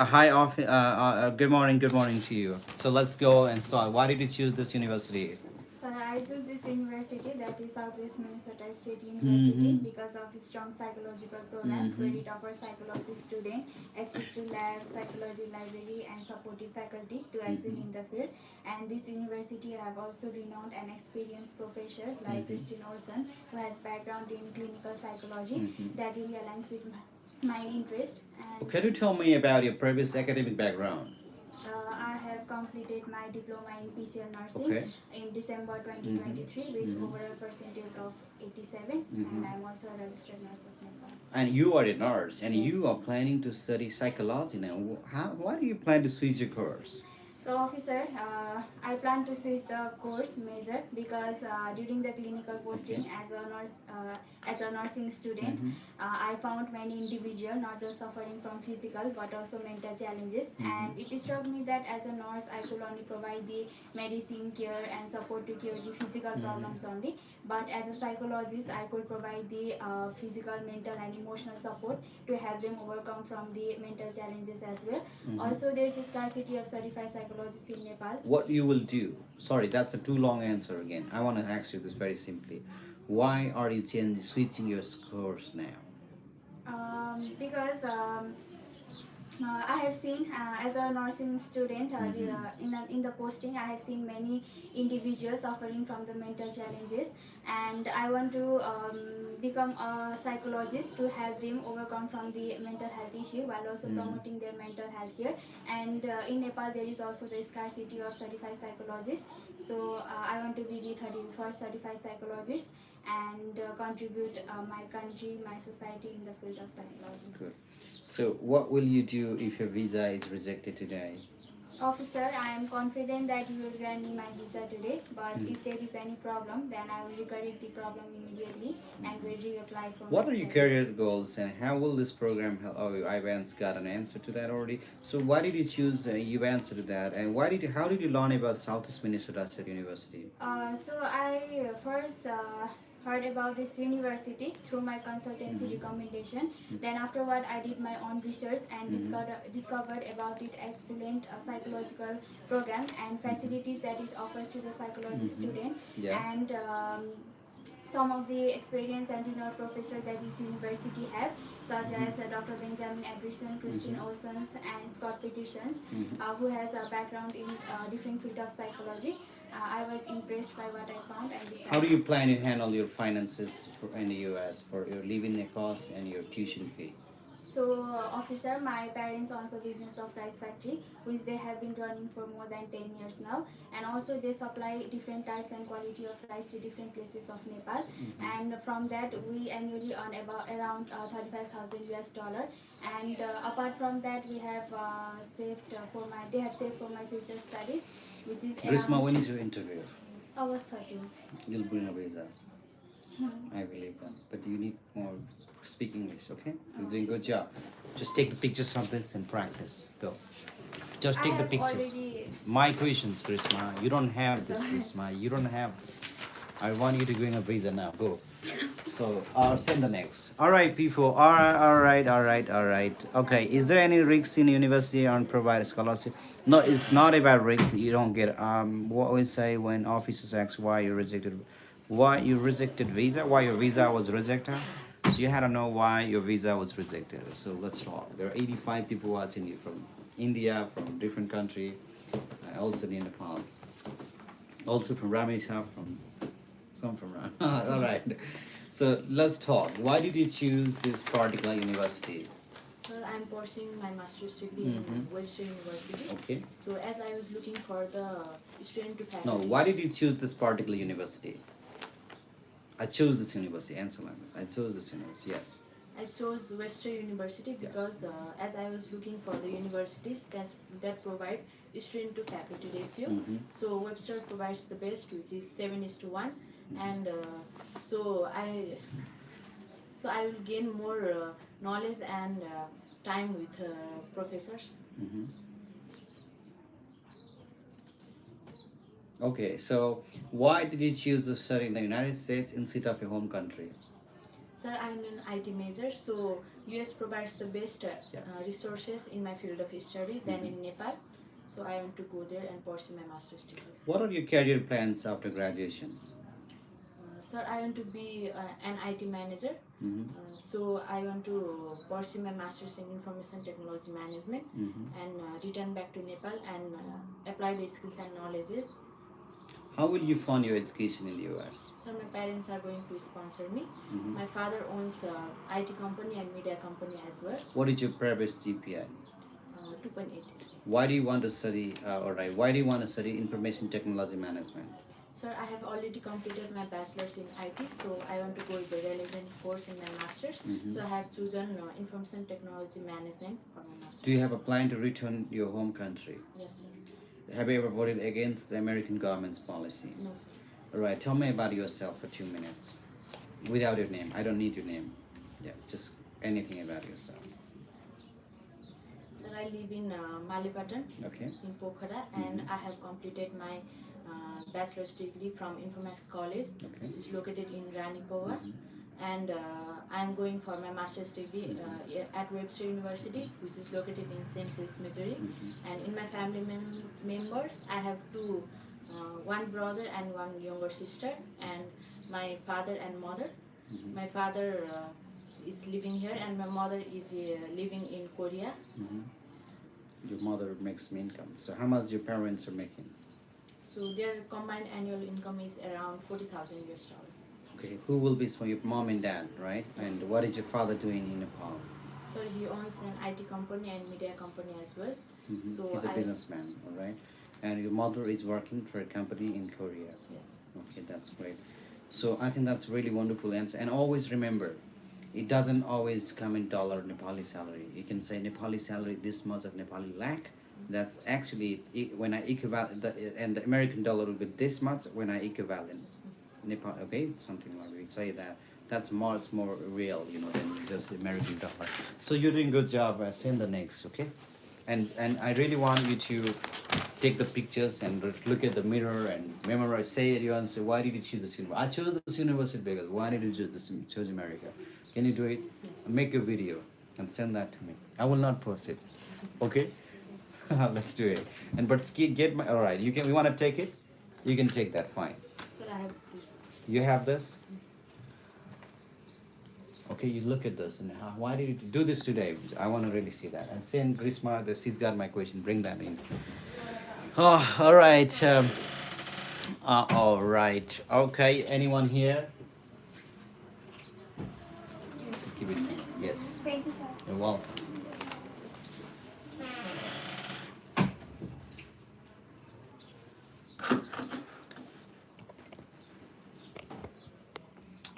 good morning to you. So let's go and start. Why did you choose this university? So I chose this university, that is Southwest Minnesota State University, Mhm. because of its strong psychological program, Mhm. where it offers psychology students access to lab, psychology library, and supportive faculty to excel in the field. And this university have also renowned and experienced professor like Christine Olson, who has background in clinical psychology that really aligns with my interest. And Can you tell me about your previous academic background? I have completed my diploma in PCL nursing Okay. in December 2023 with overall percentage of 87, and I'm also a registered nurse of Nepal. And you are a nurse, and Yes. you are planning to study psychology now. Why do you plan to switch your course? So officer, I plan to switch the course major because during the clinical posting as a nursing student, I found many individuals not just suffering from physical but also mental challenges, and it struck me that as a nurse I could only provide the medicine care and support to cure the physical problems only, but as a psychologist I could provide the physical, mental and emotional support to help them overcome from the mental challenges as well. Also, there is a scarcity of certified psychologists in Nepal. What you will do? Sorry, that's a too long answer again. I want to ask you this very simply. Why are you switching your course now? Because I have seen as a nursing student in the posting, I have seen many individuals suffering from the mental challenges, and I want to become a psychologist to help them overcome from the mental health issue while also promoting their mental health care. And in Nepal there is also the scarcity of certified psychologists, so I want to be the 31st certified psychologist and contribute my country, my society in the field of psychology. Good. So what will you do if your visa is rejected today? Officer, I am confident that you will grant me my visa today, but if there is any problem, then I will correct the problem immediately and will reapply for What my are your studies. career goals and how will this program help? Oh, Ivan's got an answer to that already. So why did you choose, you answered to that, and how did you learn about Southeast Minnesota State University? So I first heard about this university through my consultancy recommendation. Then afterward, I did my own research and discovered about it excellent psychological program and facilities that is offered to the psychology student, Yeah. and some of the experience and professor that this university have, such as Dr. Benjamin Anderson, Christine Olsons, and Scott Petersons, who has a background in different field of psychology. I was impressed by what I found and decided. How do you plan to handle your finances in the US for your living costs and your tuition fee? So, officer, my parents also business of rice factory, which they have been running for more than 10 years now, and also they supply different types and quality of rice to different places of Nepal, and from that we annually earn around 35,000 US dollar, and apart from that we have they have saved for my future studies, which is Grishma, around when is your interview? August 13. You'll bring a visa. I believe that. But you need more speak English, okay? You're doing a good job. Just take the pictures of this and practice. Go. Just I take the have pictures. already. My questions, Grishma. You don't have this, Sorry. Grishma. You don't have this. I want you to bring a visa now. Go. So, send the next. All right, people. All right. Okay. Is there any risks in university on provide scholarship? No, it's not about risks. You don't get. What we say when officers ask why you rejected visa, why your visa was rejected. So you had to know why your visa was rejected. So let's talk. There are 85 people watching you from India, from different country, also in Nepal, also from Ramesha, from Some from around. All right. So let's talk. Why did you choose this particular university? Sir, I'm pursuing my master's degree in Webster University. Okay. So as I was looking for the student to faculty. No, why did you choose this particular university? I chose this university. Answer like this. I chose this university. Yes. I chose Webster University because as I was looking for the universities that provide student to faculty ratio. So Webster provides the best, which is 7:1, and so I will gain more knowledge and time with professors. Okay, so why did you choose to study in the United States instead of your home country? Sir, I'm an IT major, so US provides the best resources in my field of study than in Nepal. So I want to go there and pursue my master's degree. What are your career plans after graduation? Sir, I want to be an IT manager. So I want to pursue my master's in information technology management and return back to Nepal and apply the skills and knowledges. How will you fund your education in the US? So my parents are going to sponsor me. My father owns IT company and media company as well. What is your previous GPA? 2.8. Why do you want to study? Why do you want to study information technology management? Sir, I have already completed my bachelor's in IT, so I want to go with the relevant course in my master's. So I have chosen information technology management for my master's. Do you have a plan to return your home country? Yes, sir. Have you ever voted against the American government's policy? No, sir. All right, tell me about yourself for 2 minutes. Without your name. I don't need your name. Yeah, just anything about yourself. Sir, I live in Malipatan, Okay. in Pokhara, and I have completed my bachelor's degree from Informatics College, Okay. which is located in Ranipova. And I'm going for my master's degree at Webster University, which is located in St. Louis, Missouri. And in my family members, I have one brother and one younger sister, and my father and mother. My father is living here, and my mother is living in Korea. Your mother makes me income. So how much your parents are making? So their combined annual income is around $40,000 US. Okay, who will be so your mom and dad, right? And what is your father doing in Nepal? So he owns an IT company and media company as well. So He's a businessman, all right? And your mother is working for a company in Korea. Yes. Okay, that's great. So I think that's really wonderful answer. And always remember, it doesn't always come in dollar Nepali salary. You can say Nepali salary this much of Nepali lakh. That's actually when I equivalent and the American dollar will be this much when I equivalent Nepal. Okay, something like we say that. That's much more real, than just the American dollar. So you're doing good job. Send the next, okay? And I really want you to take the pictures and look at the mirror and memorize. Say it. You and say, why did you choose this university? I chose this university because why did you choose America? Can you do it? Make a video and send that to me. I will not post it. Okay? Let's do it. Get my. All right. You want to take it? You can take that. Fine. So I have this. You have this. Okay, you look at this and why did you do this today? I want to really see that. And send Grishma, she's got my question. Bring that in. Oh, all right. All right. Okay. Anyone here? Keep it. Yes. Thank you, sir. You're welcome.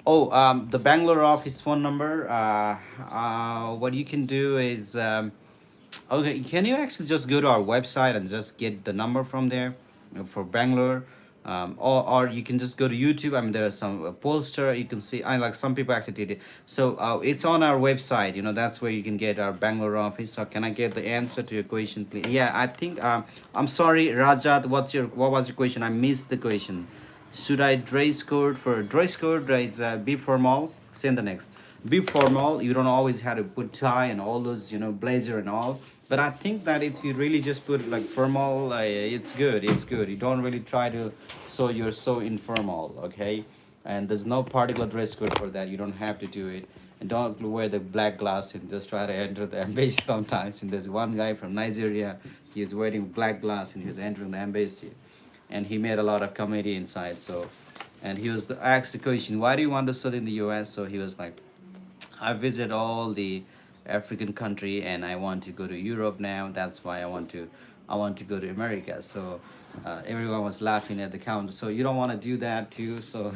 Oh, the Bangalore office phone number. What you can do is, okay, can you actually just go to our website and just get the number from there for Bangalore, or you can just go to YouTube. I mean, there are some poster you can see. I like some people actually did it. So it's on our website. That's where you can get our Bangalore office. So can I get the answer to your question, please? Yeah, I think. I'm sorry, Rajat. What was your question? I missed the question. Should I dress code? For dress code, is be formal. Send the next. Be formal. You don't always have to put tie and all those, blazer and all. But I think that if you really just put like formal, it's good. It's good. You don't really try to so you're so informal, okay? And there's no particular dress code for that. You don't have to do it. And don't wear the black glass and just try to enter the embassy sometimes. And there's one guy from Nigeria. He was wearing black glass and he was entering the embassy. And he made a lot of comedy inside. So and he was asked the question, why do you want to study in the US? So he was like, I visit all the African country and I want to go to Europe now. That's why I want to go to America. So everyone was laughing at the counter. So you don't want to do that too. So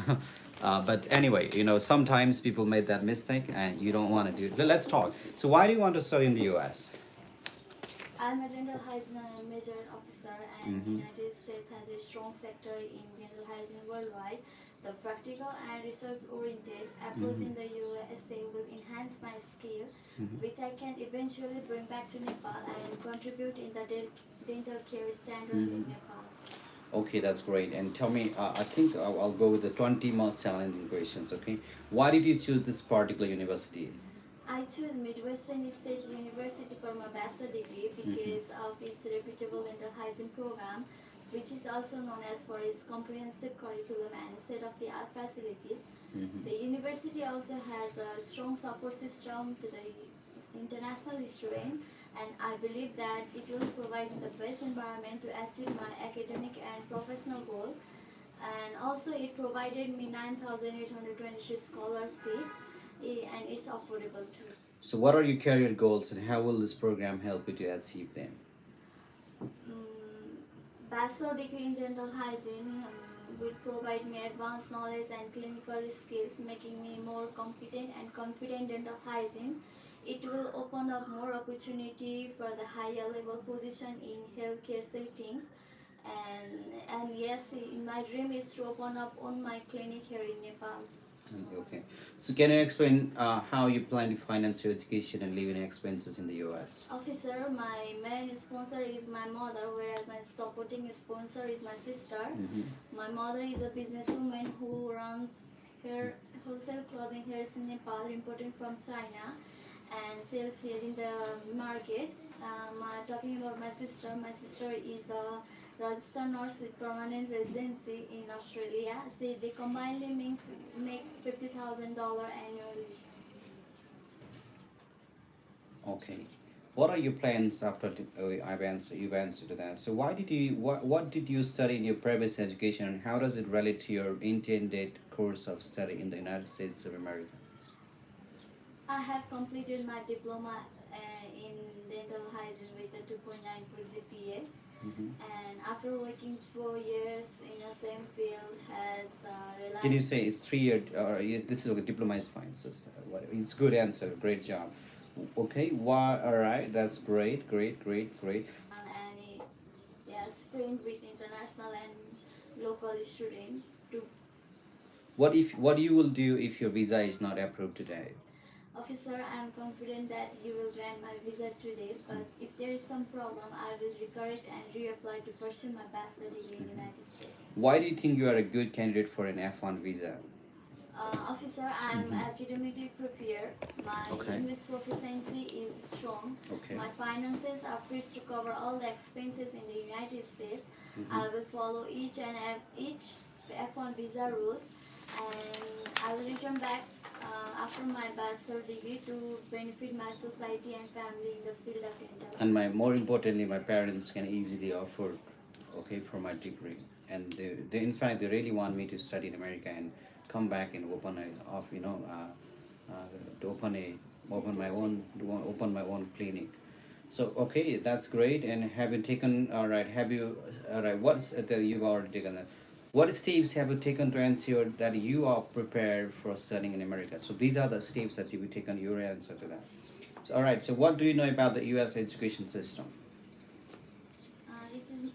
but anyway, sometimes people made that mistake and you don't want to do it. Let's talk. So why do you want to study in the US? I'm a dental hygiene major officer, and Mhm. United States has a strong sector in dental hygiene worldwide. The practical and research-oriented approach in the USA will enhance my skill, which I can eventually bring back to Nepal and contribute in the dental care standard in Nepal. Okay, that's great. And tell me, I think I'll go with the 20 most challenging questions, okay? Why did you choose this particular university? I chose Midwestern State University for my bachelor degree because of its reputable dental hygiene program, which is also known as for its comprehensive curriculum and state-of-the-art facilities. The university also has a strong support system to the international student, and I believe that it will provide the best environment to achieve my academic and professional goal. And also it provided me 9,823 scholarship, and it's affordable too. So, what are your career goals and how will this program help you to achieve them? Bachelor degree in dental hygiene will provide me advanced knowledge and clinical skills, making me more competent and confident dental hygiene. It will open up more opportunity for the higher level position in healthcare settings. And yes, my dream is to open up on my clinic here in Nepal. Okay. So, can you explain how you plan to finance your education and living expenses in the US? Officer, my main sponsor is my mother, whereas my supporting sponsor is my sister. My mother is a businesswoman who runs her wholesale clothing here in Nepal, imported from China, and sells here in the market. Talking about my sister is a registered nurse with permanent residency in Australia. They combinedly make $50,000 annually. Okay. What are your plans after you've answered to that? So, what did you study in your previous education, and how does it relate to your intended course of study in the United States of America? I have completed my diploma in dental hygiene with a 2.9 for GPA. And after working 4 years in the same field, has Can you realized. say it's 3 year? This is a diploma is fine. So it's good answer. Great job. Okay. Why? All right. That's great. Great. Great. Great. And it, yes, trained with international and local student to. What you will do if your visa is not approved today? Officer, I am confident that you will grant my visa today, but if there is some problem, I will recorrect and reapply to pursue my bachelor degree in United States. Why do you think you are a good candidate for an F1 visa? Officer, I am academically prepared. My Okay. English proficiency is strong. Okay. My finances are free to cover all the expenses in the United States. I will follow each F1 visa rules, and I will return back after my bachelor degree to benefit my society and family in the field of dental. And more importantly, my parents can easily afford, okay, for my degree, and they in fact they really want me to study in America and come back and open to open my own clinic. So okay, that's great. And have you taken all right? What's you've already taken that? What steps have you taken to ensure that you are prepared for studying in America? So these are the steps that you've taken. Your answer to that. So, all right. So what do you know about the U.S. education system?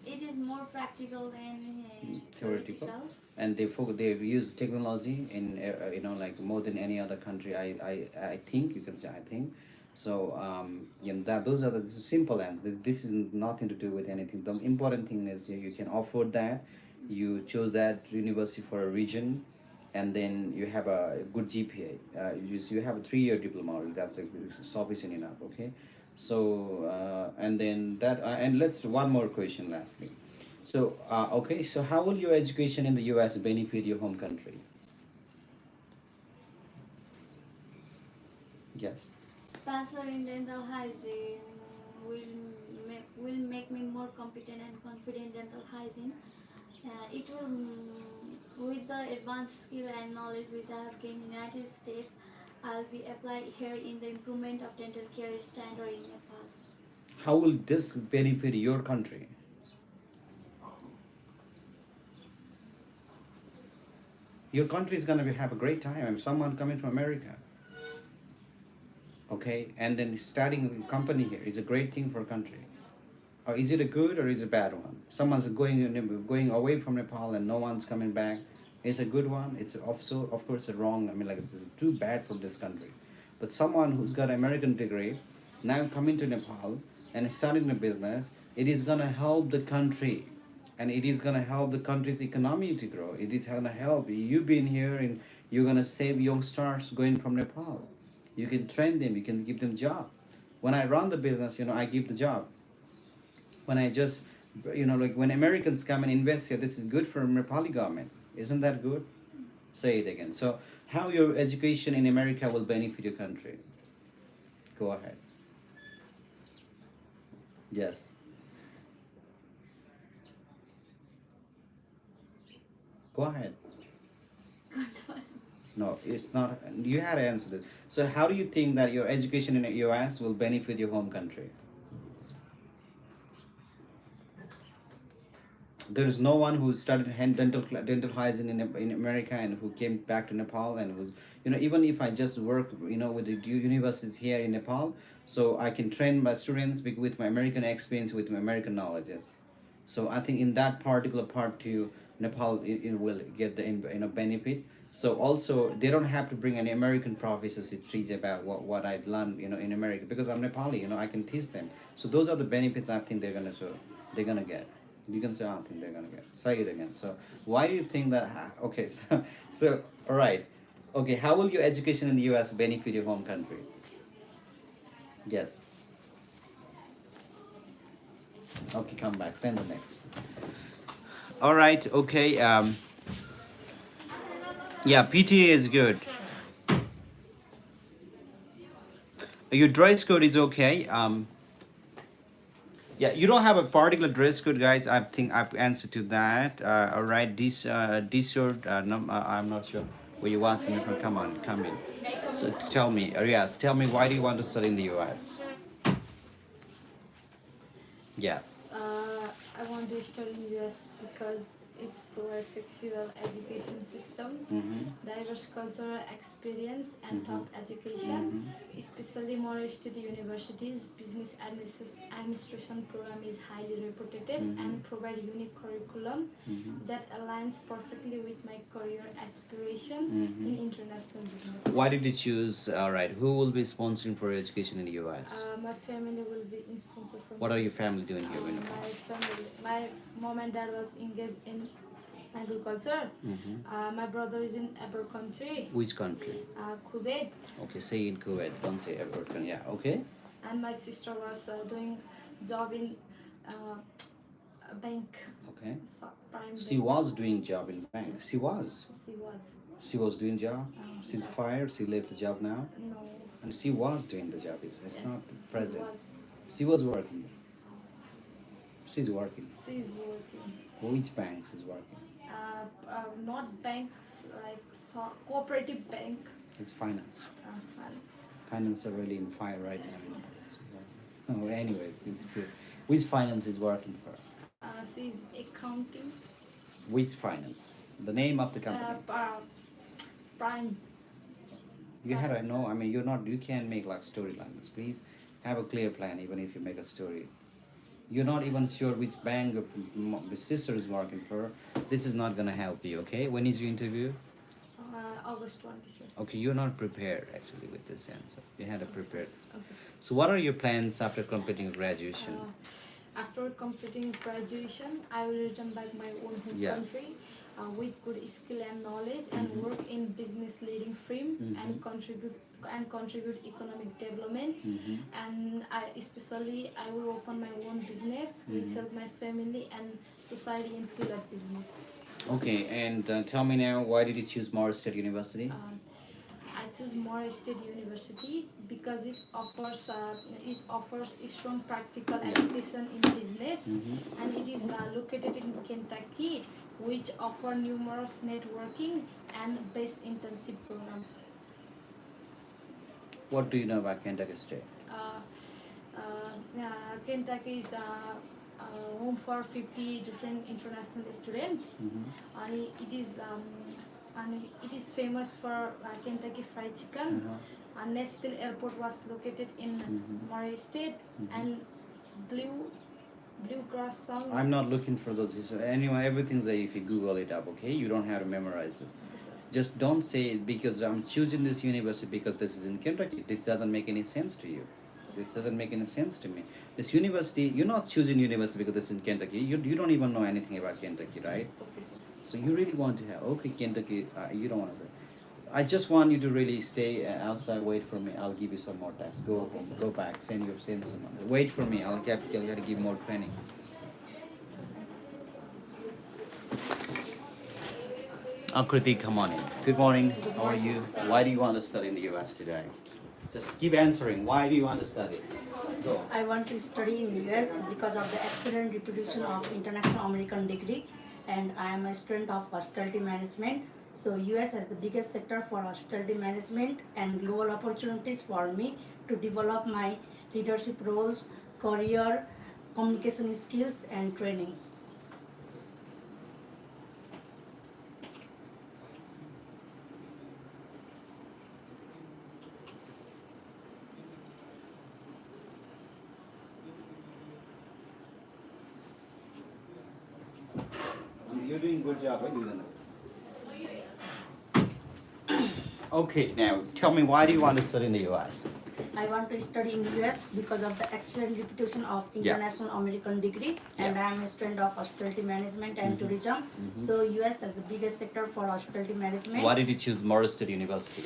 It is more practical than Theoretical. theoretical. And they've used technology in like more than any other country. I think you can say I think. So that those are the simple answers. This is nothing to do with anything. The important thing is you can afford that. You chose that university for a region, and then you have a good GPA. You have a 3 year diploma. That's sufficient enough. Okay. So and then that and let's one more question lastly. So okay. So how will your education in the U.S. benefit your home country? Yes. Bachelor in dental hygiene will make me more competent and confident in dental hygiene. It will With the advanced skill and knowledge which I have gained in the United States, I'll be applied here in the improvement of dental care standard in Nepal. How will this benefit your country? Your country is gonna have a great time. I'm someone coming from America, okay, and then starting a company here is a great thing for a country. Or is it a good or is it a bad one? Someone's going away from Nepal and no one's coming back. It's a good one. It's also, of course, a wrong. I mean, like it's too bad for this country. But someone who's got an American degree now coming to Nepal and starting a business, it is gonna help the country, and it is gonna help the country's economy to grow. It is gonna help you being here, and you're gonna save youngsters going from Nepal. You can train them. You can give them job. When I run the business, I give the job. When I just, like when Americans come and invest here, this is good for Nepali government. Isn't that good? Say it again. So how your education in America will benefit your country? Go ahead. Yes. Go ahead. No, it's not. You had to answer this. So how do you think that your education in the US will benefit your home country? There is no one who studied dental hygiene in America and who came back to Nepal and was, even if I just work, with the universities here in Nepal, so I can train my students with my American experience, with my American knowledges. So I think in that particular part too, Nepal it will get the benefit. So also they don't have to bring any American professors to teach about what I learned in America, because I'm Nepali, I can teach them. So those are the benefits I think they're gonna get. You can say, I think they're gonna get. Say it again. So why do you think that? Okay, so all right. Okay, how will your education in the U.S. benefit your home country? Yes. Okay, come back. Send the next. All right. Okay. Yeah, PTA is good. Your dress code is okay. Yeah, you don't have a particular dress code, guys. I think I've answered to that. All right, this shirt. No, I'm not sure where you want me from. Come on, come in. So tell me, yes, tell me, why do you want to study in the U.S.? Yeah. I want to study in US because it's provide flexible education system, diverse cultural experience, and top education. Especially more state universities, business administration program is highly reputed and provide unique curriculum that aligns perfectly with my career aspiration in international business. Why did you choose? All right, who will be sponsoring for your education in the U.S.? My family will be in sponsor for What are your family doing here in Nepal? my mom and dad was engaged in agriculture. My brother is in abroad country. Which country? Kuwait. Okay, say in Kuwait. Don't say Everton. Yeah. Okay. And my sister was doing job in a bank. Okay. Prime She bank. was doing job in bank. She was. She was. She was doing job. She's fired. She left the job now. No. And she was doing the job. It's not present. Was. She was working. She's working. She's working. Which banks is working? Not banks, like cooperative bank. It's finance. Finance. Finance are really in fire right now. Oh, anyways, it's good. Which finance is working for? She's accounting. Which finance? The name of the company. Prime. You had to know. I mean, you can't make like storylines. Please have a clear plan, even if you make a story. You're not even sure which bank your sister is working for. This is not gonna help you. Okay? When is your interview? August 27th. Okay, you're not prepared actually with this answer. You had to prepare this. Okay. So, what are your plans after completing graduation? After completing graduation, I will return back my own home country with good skill and knowledge and work in business leading firm and contribute economic development. And I will open my own business which help my family and society in field of business. Okay, and tell me now, why did you choose Morris State University? I choose Morris State University because it offers a strong practical education in business, and it is located in Kentucky, which offer numerous networking and best internship program. What do you know about Kentucky State? Kentucky is home for 50 different international students, and it is famous for Kentucky Fried Chicken. Nashville Airport was located in Murray State, and Bluegrass song. I'm not looking for those. Anyway, everything's there if you Google it up, okay? You don't have to memorize this. Yes, sir. Just don't say because I'm choosing this university because this is in Kentucky. This doesn't make any sense to you. This doesn't make any sense to me. This university, you're not choosing university because this is in Kentucky. You don't even know anything about Kentucky, right? Okay, sir. So you really want to have, okay, Kentucky, you don't want to say. I just want you to really stay outside, wait for me. I'll give you some more tests. Go Okay, home, sir. go back, send someone. Wait for me. I'll get to give more training. Akriti, come on in. Good morning. How are you? Why do you want to study in the US today? Just keep answering. Why do you want to study? Go. I want to study in the US because of the excellent reputation of international American degree, and I am a student of hospitality management. So US has the biggest sector for hospitality management and global opportunities for me to develop my leadership roles, career, communication skills and training. You're doing good job. What are you doing? Okay, now tell me, why do you want to study in the US? I want to study in the US because of the excellent reputation of international American degree, and I am a student of hospitality management and tourism. So US has the biggest sector for hospitality management. Why did you choose Morris State University?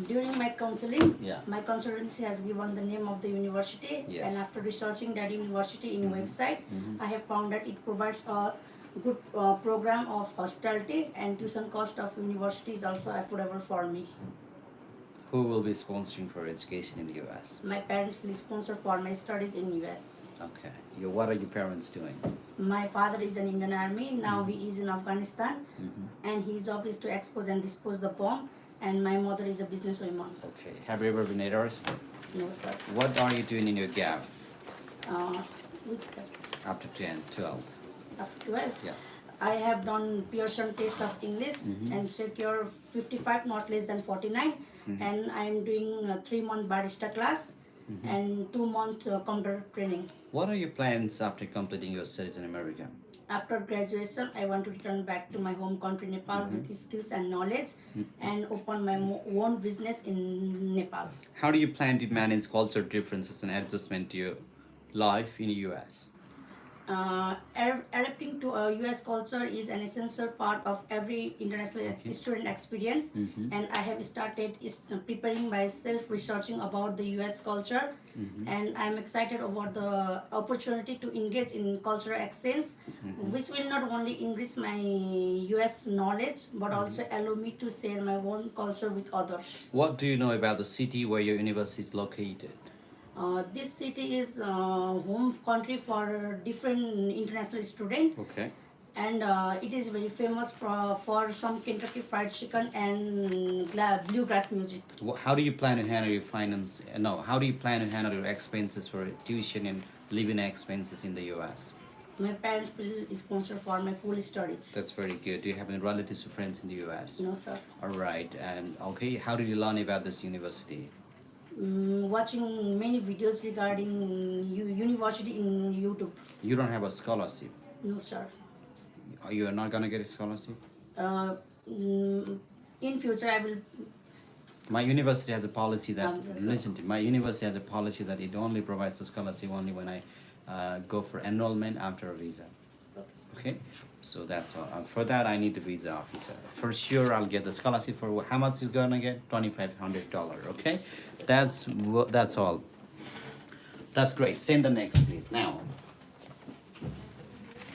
During my counseling, Yeah. my consultancy has given the name of the university, Yes. and after researching that university in website, I have found that it provides a good program of hospitality, and tuition cost of university is also affordable for me. Who will be sponsoring for education in the US? My parents will sponsor for my studies in US. Okay. What are your parents doing? My father is in Indian Army, now he is in Afghanistan, and his job is to expose and dispose the bomb, and my mother is a businesswoman. Okay. Have you ever been arrested? No sir. What are you doing in your gap Which after 10, 12? after 12? Yeah. I have done Pearson test of English and secure 55, not less than 49. And I am doing a 3-month barista class and 2-month computer training. What are your plans after completing your studies in America? After graduation, I want to return back to my home country, Nepal, with skills and knowledge and open my own business in Nepal. How do you plan to manage cultural differences and adjustment to your life in the US? Adapting to a US culture is an essential part of every international student experience, and I have started preparing myself, researching about the US culture, and I'm excited about the opportunity to engage in cultural exchange, which will not only enrich my US knowledge but also allow me to share my own culture with others. What do you know about the city where your university is located? This city is home country for different international students, Okay. and it is very famous for some Kentucky Fried Chicken and bluegrass music. How do you plan to handle your finance? No, how do you plan to handle your expenses for tuition and living expenses in the US? My parents will sponsor for my full studies. That's very good. Do you have any relatives or friends in the US? No sir. All right. And okay, how did you learn about this university? Watching many videos regarding university in YouTube. You don't have a scholarship. No sir. You are not gonna get a scholarship. In future I will. My university has a policy that Yes, listen to. My university has a policy that it only provides a scholarship only when I go for enrollment after a visa. Okay, so that's all. For that, I need the visa officer. For sure, I'll get the scholarship. For how much is gonna get? $2,500. Okay, that's all. That's great. Send the next, please. Now,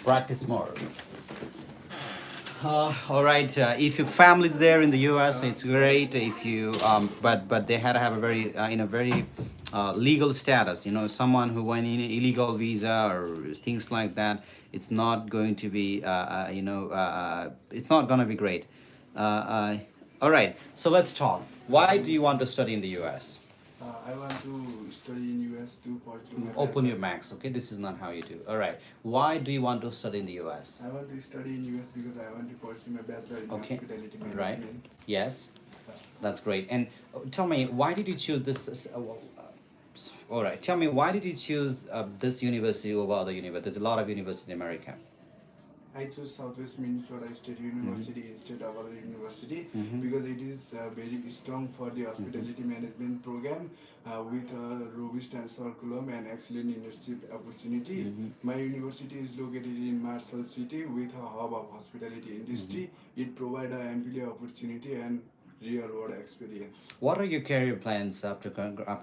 practice more. All right. If your family's there in the U.S., it's great. If you but they had to have a very legal status. You know, someone who went in illegal visa or things like that, it's not going to be, it's not going to be great. All right, so let's talk. Why do you want to study in the US? I want to study in US to pursue my Open bachelor. your max, okay? This is not how you do. All right. Why do you want to study in the US? I want to study in US because I want to pursue my bachelor in Okay. hospitality Right. management. Yes, that's great. And tell me, why did you choose this? All right. Tell me, why did you choose this university over other universities? There's a lot of universities in America. I chose Southwest Minnesota State University instead of other university because it is very strong for the hospitality management program with a robust and curriculum and excellent internship opportunity. My university is located in Marshall City with a hub of hospitality industry. It provides an ample opportunity and real world experience. What are your career plans after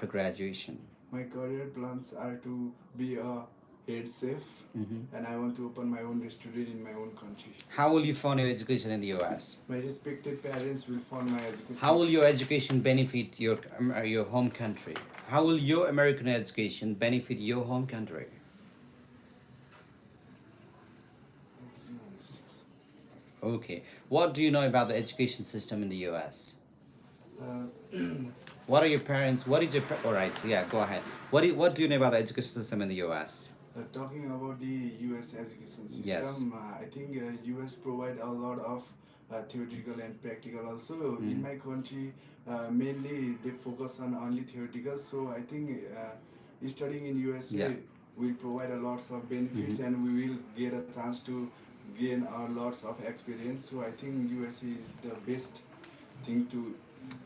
graduation? My career plans are to be a head chef and I want to open my own restaurant in my own country. How will you fund your education in the US? My respected parents will fund my education. How will your education benefit your home country? How will your American education benefit your home country? Okay. What do you know about the education system in the US? What are your parents? What is your all right? So yeah, go ahead. What do you know about the education system in the US? Talking about the US education system, Yes. I think US provide a lot of theoretical and practical also. In my country, mainly they focus on only theoretical. So I think studying in USA Yeah. will provide a lots of benefits and we will get a chance to gain a lots of experience. So I think USA is the best thing to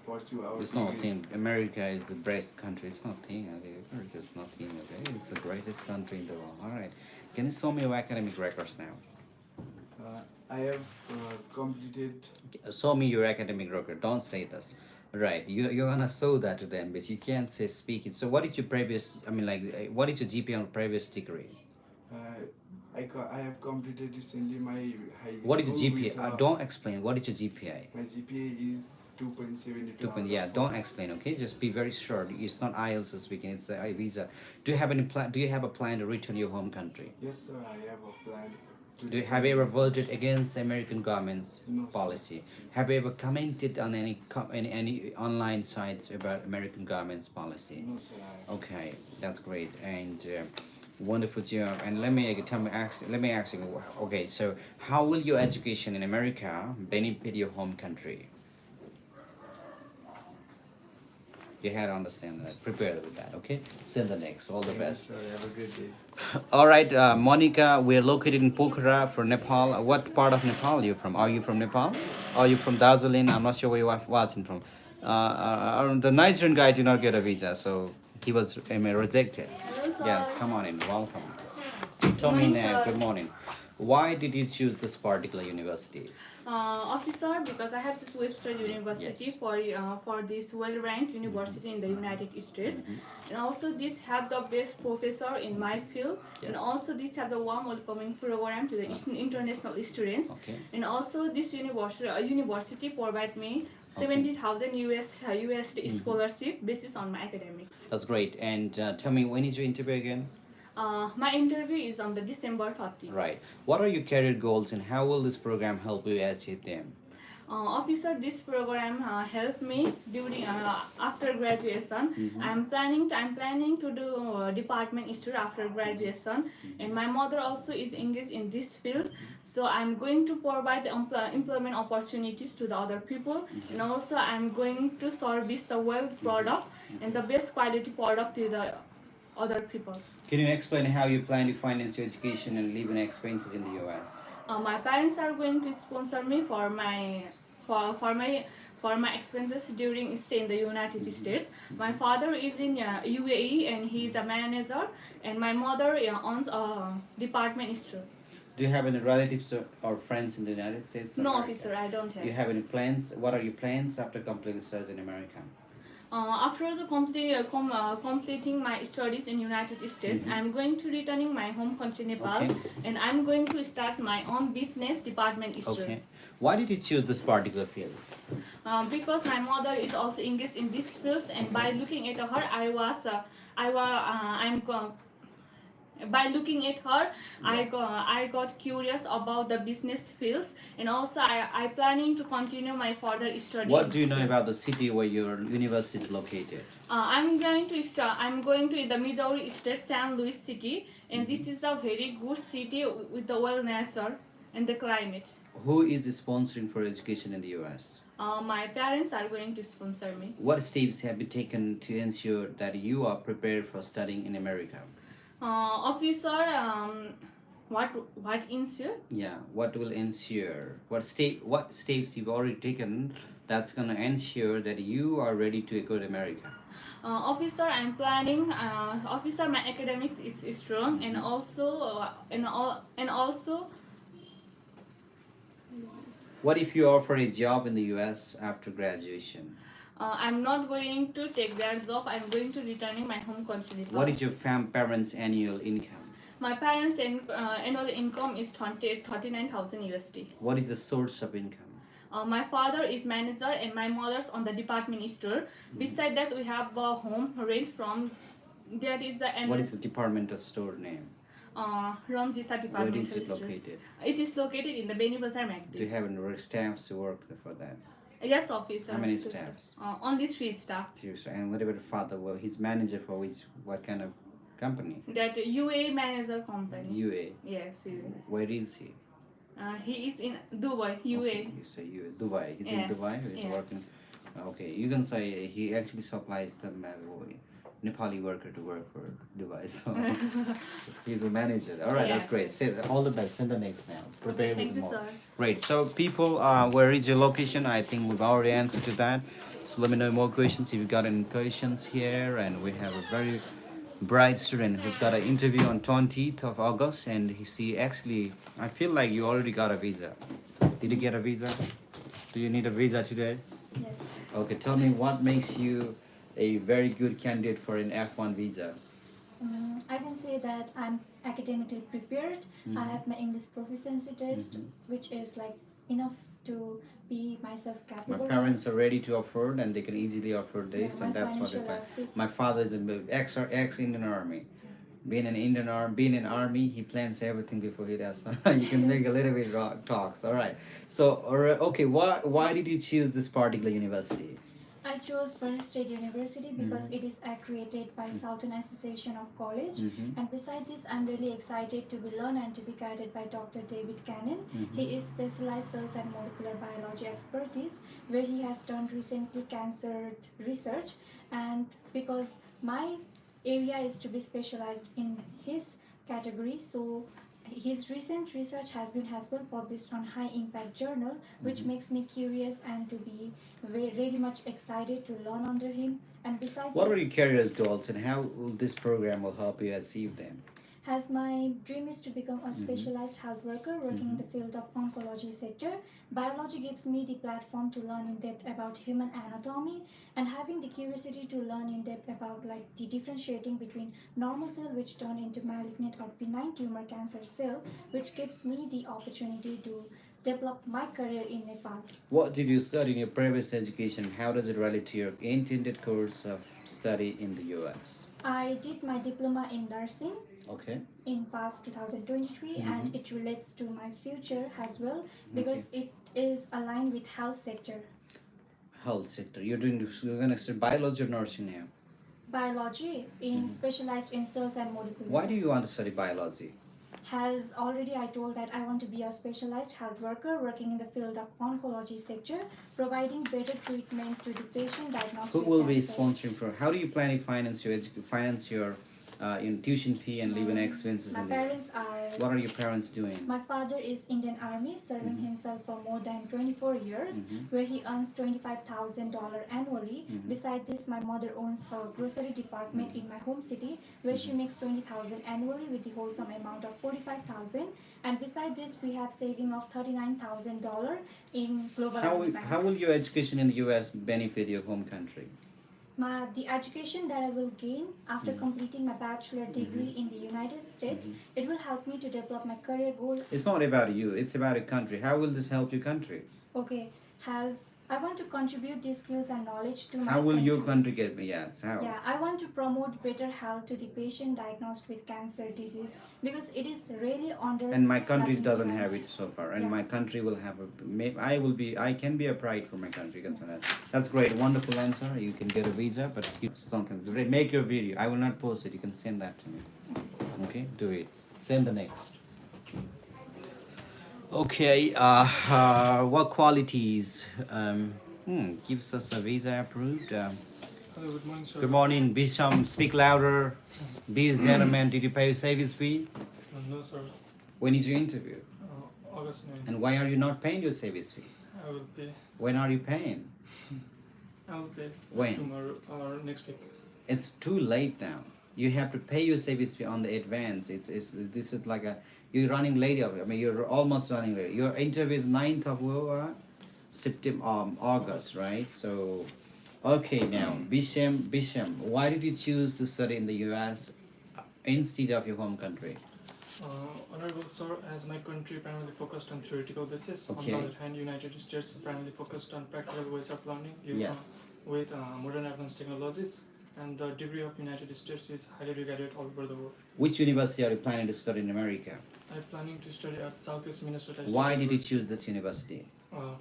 pursue our It's not a degree. thing. America is the best country. It's not a thing. Okay? America is not a thing. Okay, it's the greatest country in the world. All right. Can you show me your academic records now? I have completed. Show me your academic record. Don't say this. Right. You're gonna show that to them, but you can't say speak it. So what is your previous? I mean, like, what is your GPA on previous degree? I have completed recently my high What is school your GPA? with, Don't explain. What is your GPA? my GPA is 2.72. Yeah, don't explain. Okay, just be very short. It's not IELTS speaking. It's a visa. Do you have any plan? Do you have a plan to return your home country? Yes, sir, I have a plan. Do you have you ever voted against the American government's No, sir. policy? Have you ever commented on any online sites about American government's policy? No, sir. Okay, that's great and wonderful job. And let me ask you. Okay, so how will your education in America benefit your home country? You had to understand that. Prepare with that. Okay. Send the next. All the best. Sir, have a good day. All right, Monica, we're located in Pokhara for Nepal. What part of Nepal are you from? Are you from Nepal? Are you from Darjeeling? I'm not sure where you're watching from. The Nigerian guy did not get a visa, so he was rejected. Yes, come on in. Welcome. Tell me now, good morning. Why did you choose this particular university? Officer, because I have this Webster University Yes. for this well-ranked university in the United States, and also this have the best professor in my field, and Yes. also this have the warm welcoming program to the international students, Okay. and also this university provide me 70,000 USD scholarship basis on my academics. That's great. And tell me, when is your interview again? My interview is on the December 30th. Right. What are your career goals and how will this program help you achieve them? Officer, this program helped me during after graduation. I'm planning to do department store after graduation, and my mother also is engaged in this field. So I'm going to provide the employment opportunities to the other people, and also I'm going to service the well product and the best quality product to the other people. Can you explain how you plan to finance your education and living expenses in the US? My parents are going to sponsor me for my expenses during stay in the United States. My father is in UAE and he is a manager, and my mother owns a department store. Do you have any relatives or friends in the United States? or No, America? officer, I don't Do you have. have any plans? What are your plans after completing studies in America? After the completing my studies in United States, I'm going to returning my home country Nepal, Okay. and I'm going to start my own business department store. Okay. Why did you choose this particular field? because my mother is also engaged in this field, and by looking at her, by looking at her, I got curious about the business fields, and also I planning to continue my further studies. What do you know about the city where your university is located? I'm going to the Missouri State, St. Louis City, and this is the very good city with the well nature and the climate. Who is sponsoring for education in the US? My parents are going to sponsor me. What steps have been taken to ensure that you are prepared for studying in America? Officer, what ensure? Yeah, what will ensure? What steps you've already taken that's gonna ensure that you are ready to go to America? Officer, I'm planning. Officer, my academics is strong, and also What if you offer a job in the US after graduation? I'm not going to take that job. I'm going to returning my home country. Nepal. What is your parents' annual income? My parents' annual income is 39,000 USD. What is the source of income? My father is manager and my mother's on the department store. Beside that, we have a home rent from. That is the annual. What is the departmental store name? Ranjita department. Where is it located? It is located in the Beni Bazar Magdi. Do you have any staffs to work for that? Yes, officer. How many staffs? Only 3 staff. And what about the father? Well, he's manager for what kind of company? That UA manager company. UA. Yes, UA. Where is he? He is in Dubai, UA. Okay, you say UA. Dubai. He's Yes, in Dubai. He's yes. working. Okay, you can say he actually supplies the Nepali worker to work for Dubai. So, he's a manager. All right, that's Yes. great. Say all the best. Send the next now. Prepare Thank with you, more. sir. Great. So people, where is your location? I think we've already answered to that. So let me know more questions if you got any questions here. And we have a very bright student who's got an interview on 20th of August, and he actually, I feel like you already got a visa. Did you get a visa? Do you need a visa today? Yes. Okay, tell me what makes you a very good candidate for an F1 visa. I can say that I'm academically prepared. I have my English proficiency test, which is like enough to be myself My capable. parents are ready to afford, and they can easily afford this, Yeah, and my that's what they financial plan. fit. My father is an ex-Indian Army. Being in army, he plans everything before he does. You can make a little bit talks. All right. So, okay, why did you choose this particular university? I chose Burn State University because it is accredited by Southern Association of College. And beside this, I'm really excited to be learned and to be guided by Dr. David Cannon. He is specialized cells and molecular biology expertise, where he has done recently cancer research. And because my area is to be specialized in his category, so his recent research has been published on high impact journal, which makes me curious and to be very much excited to learn under him. And besides, What are your career goals, and how will this program will help you achieve them? as my dream is to become a specialized health worker working in the field of oncology sector, biology gives me the platform to learn in depth about human anatomy, and having the curiosity to learn in depth about like the differentiating between normal cell which turn into malignant or benign tumor cancer cell, which gives me the opportunity to develop my career in Nepal. What did you study in your previous education? How does it relate to your intended course of study in the US? I did my diploma in nursing Okay. in past 2023, and it relates to my future as well because it is aligned with health sector. Health sector. You're gonna study biology or nursing now? Biology in specialized in cells and molecular. Why do you want to study biology? Has already I told that I want to be a specialized health worker working in the field of oncology sector, providing better treatment to the patient diagnosed Who with will be cancer. sponsoring for? How do you plan to finance your tuition fee and living expenses? My in there? parents are. What are your parents doing? My father is Indian Army, serving himself for more than 24 years, where he earns $25,000 annually. Beside this, my mother owns a grocery department in my home city, where she makes $20,000 annually with the wholesome amount of $45,000. And beside this, we have saving of $39,000 in global. How will your education in the US benefit your home country? The education that I will gain after completing my bachelor degree in the United States, it will help me to develop my career goal. It's not about you, it's about a country. How will this help your country? Okay, has I want to contribute these skills and knowledge to my How will your country. country get me? Yes, how? Yeah, I want to promote better health to the patient diagnosed with cancer disease because it is really under. And my country in doesn't India. have it so far, and Yeah. my country will have a. I can be a pride for my country. Consider that. That's great, wonderful answer. You can get a visa, but keep something. Make your video. I will not post it. You can send that to me. Okay, do it. Send the next. Okay. What qualities gives us a visa approved? Hello, good morning, sir. Good morning, Bisham. Speak louder. These gentlemen, did you pay your service fee? No, sir. When is your interview? August 9. And why are you not paying your service fee? I will pay. When are you paying? I will pay When? tomorrow or next week. It's too late now. You have to pay your service fee on the advance. This is like a you're running late. I mean, you're almost running late. Your interview is 9th of September, August, right? So, okay, now Bisham, why did you choose to study in the U.S. instead of your home country? Honorable sir, as my country primarily focused on theoretical basis, Okay. on the other hand, United States primarily focused on practical ways of learning Yes. with modern advanced technologies, and the degree of United States is highly regarded all over the world. Which university are you planning to study in America? I'm planning to study at Southeast Minnesota State Why did you University. choose this university?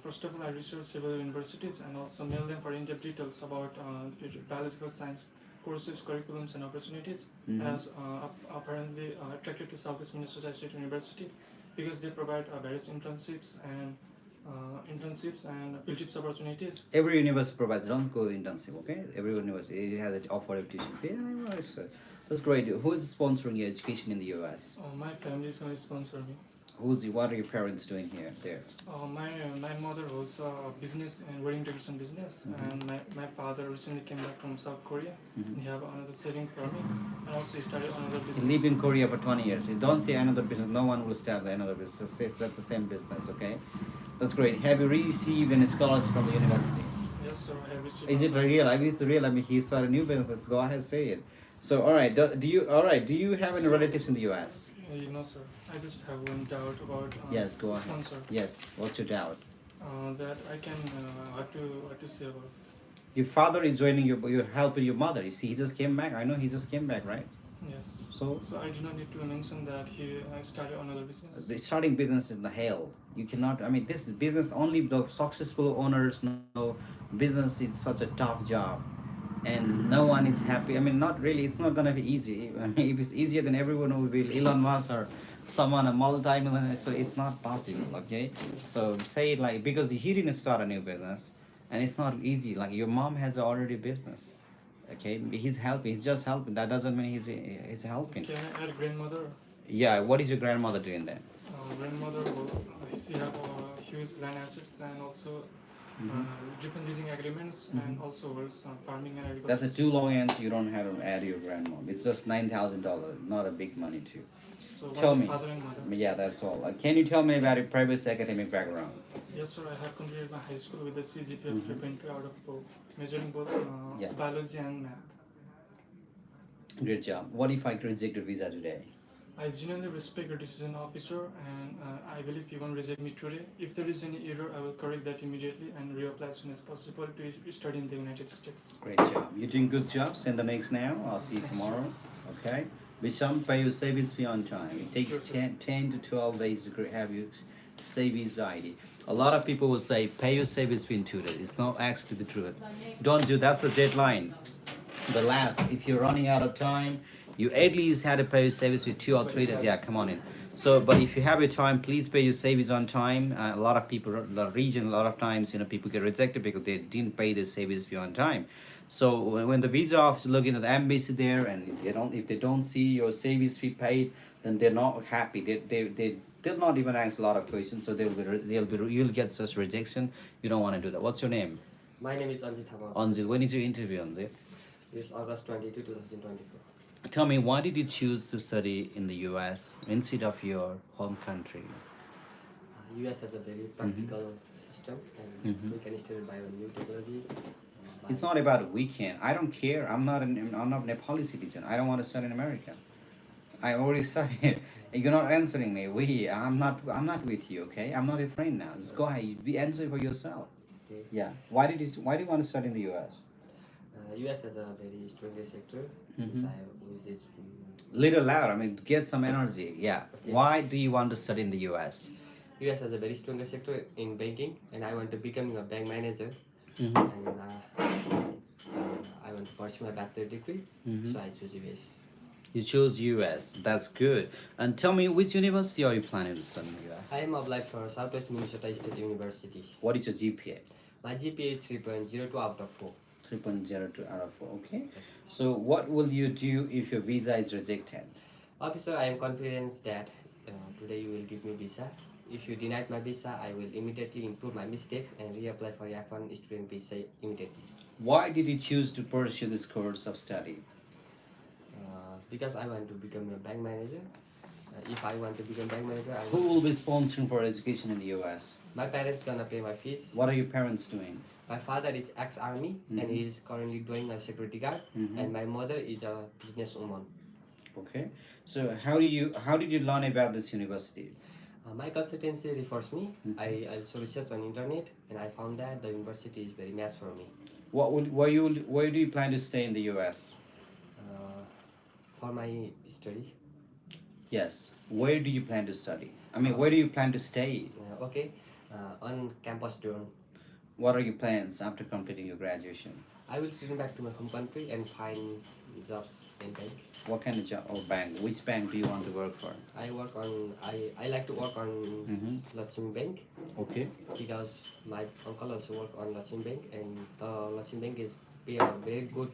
First of all, I researched several universities and also mailed them for in-depth details about biological science courses, curriculums, and opportunities. Mhm. And I was apparently attracted to Southeast Minnesota State University because they provide various internships and field trips opportunities. Every university provides. Don't go internship, okay? Every university it has an offer of tuition fee. That's great. Who is sponsoring your education in the U.S.? My family is going to sponsor me. What are your parents doing here? There. My mother holds a business and wedding decoration business, Mhm. and my father recently came back from South Korea. Mhm. And he have another saving for me, and also he started another business. Live in Korea for 20 years. You don't say another business. No one will start another business. That's the same business, okay? That's great. Have you received any scholars from the university? Yes, sir. I have received. Is it real? I mean, it's real. I mean, he started a new business. Go ahead, say it. So, all right. Do you have any relatives in the U.S.? No, sir. I just have one doubt about Yes, go ahead. sponsor. Yes. What's your doubt? That I can what to say about this. Your father is joining you're helping your mother. You see, he just came back. I know he just came back, right? Yes. So So I do not need to mention that he started another business. the starting business is the hell. You cannot. I mean, this is business. Only the successful owners know business is such a tough job, and no one is happy. I mean, not really. It's not gonna be easy. I mean, if it's easier, then everyone will be Elon Musk or someone a multi-millionaire. So it's not possible. Okay. So say it like because he didn't start a new business, and it's not easy. Like your mom has already business. Okay, he's helping. He's just helping. That doesn't mean he's helping. Can I add grandmother? Yeah. What is your grandmother doing then? Grandmother, she have huge land assets and also different leasing agreements and also works on farming and agriculture. That's a too long answer. You don't have to add your grandmom. It's just $9,000. Not a big money too. So Tell one me. father and mother. Yeah, that's all. Can you tell me about your previous academic background? Yes, sir. I have completed my high school with a CGPA of Mhm. 3.2 out of 4, measuring both Yeah. biology and math. Great job. What if I reject your visa today? I genuinely respect your decision, officer, and I believe you won't reject me today. If there is any error, I will correct that immediately and reapply as soon as possible to study in the United States. Great job. You're doing good job. Send the next now. I'll see you tomorrow. Okay. Bisham, pay your service fee on time. It takes Sure, sir. 10 to 12 days to have your service ID. A lot of people will say pay your service fee in 2 days. It's not actually the truth. Don't do. That's the deadline. The last. If you're running out of time, you at least had to pay your service fee 2 or 3 days. Yeah, come on in. So, but if you have your time, please pay your service on time. A lot of people, the region, a lot of times, people get rejected because they didn't pay the service fee on time. So when the visa office is looking at the embassy there, and if they don't see your service fee paid, then they're not happy. They'll not even ask a lot of questions. So you'll get such rejection. You don't want to do that. What's your name? My name is Anjit Thapa. Anjit. When is your interview, Anjit? It's August 22, 2024. Tell me, why did you choose to study in the U.S. instead of your home country? US has a very practical system and Mhm. we can study by new technology. It's not about weekend. I don't care. I'm not a Nepali citizen. I don't want to study in America. I already studied. You're not answering me. I'm not with you. Okay. I'm not a friend now. Just go ahead. You be answer for yourself. Okay. Yeah. Why do you want to study in the US? US has a very strong sector, which is Little loud. I mean, get some energy. Yeah. Okay. Why do you want to study in the US? US has a very strong sector in banking, and I want to become a bank manager. Mm-hmm. And I want to pursue my bachelor degree, so I choose US. You chose US. That's good. And tell me, which university are you planning to study in the US? I am applied for Southwest Minnesota State University. What is your GPA? My GPA is 3.02 out of 4. 3.02 out of 4. Okay. So what will you do if your visa is rejected? Officer, I am confident that today you will give me visa. If you denied my visa, I will immediately improve my mistakes and reapply for F1 student visa immediately. Why did you choose to pursue this course of study? Because I want to become a bank manager. If I want to become bank manager, Who will be sponsoring for education in the US? My parents gonna pay my fees. What are your parents doing? My father is ex-army and he is currently doing a security guard, and my mother is a businesswoman. Okay. So how did you learn about this university? My consultancy refers me. I also researched on internet and I found that the university is very match for me. Where do you plan to stay in the US? For my study. Yes. Where do you plan to study? I mean, where do you plan to stay? Okay. On campus dorm. What are your plans after completing your graduation? I will return back to my home country and find jobs in bank. What kind of job or bank? Which bank do you want to work for? I like to work on Lakshmi Bank. Okay. Because my uncle also work on Lakshmi Bank, and the Lakshmi Bank is pay a very good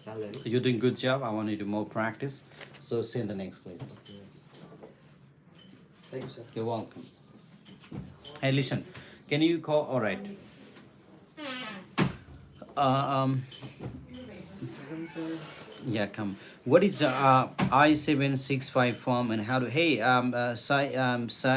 salary. You're doing good job. I want you to do more practice. So say in the next place. Okay. Thank you, sir. You're welcome. Hey, listen. Can you call? All right. Yeah, come. What is I-765 form and how to? Hey,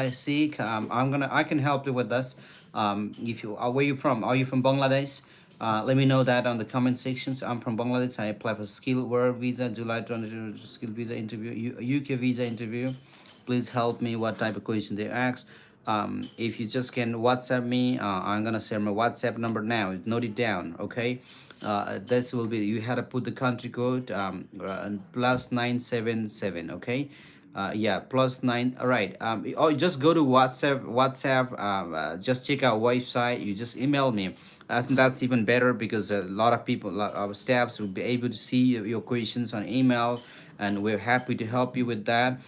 Sikh. I can help you with this. If you where you from? Are you from Bangladesh? Let me know that on the comment sections. I'm from Bangladesh. I apply for skilled work visa, July 22 skill visa interview, UK visa interview. Please help me. What type of question they ask? If you just can WhatsApp me, I'm gonna share my WhatsApp number now. Note it down, okay? This will be, you had to put the country code +977, okay? Yeah, +9. All right. Or just go to WhatsApp. Just check our website. You just email me. I think that's even better because a lot of people, a lot of our staffs will be able to see your questions on email, and we're happy to help you with that.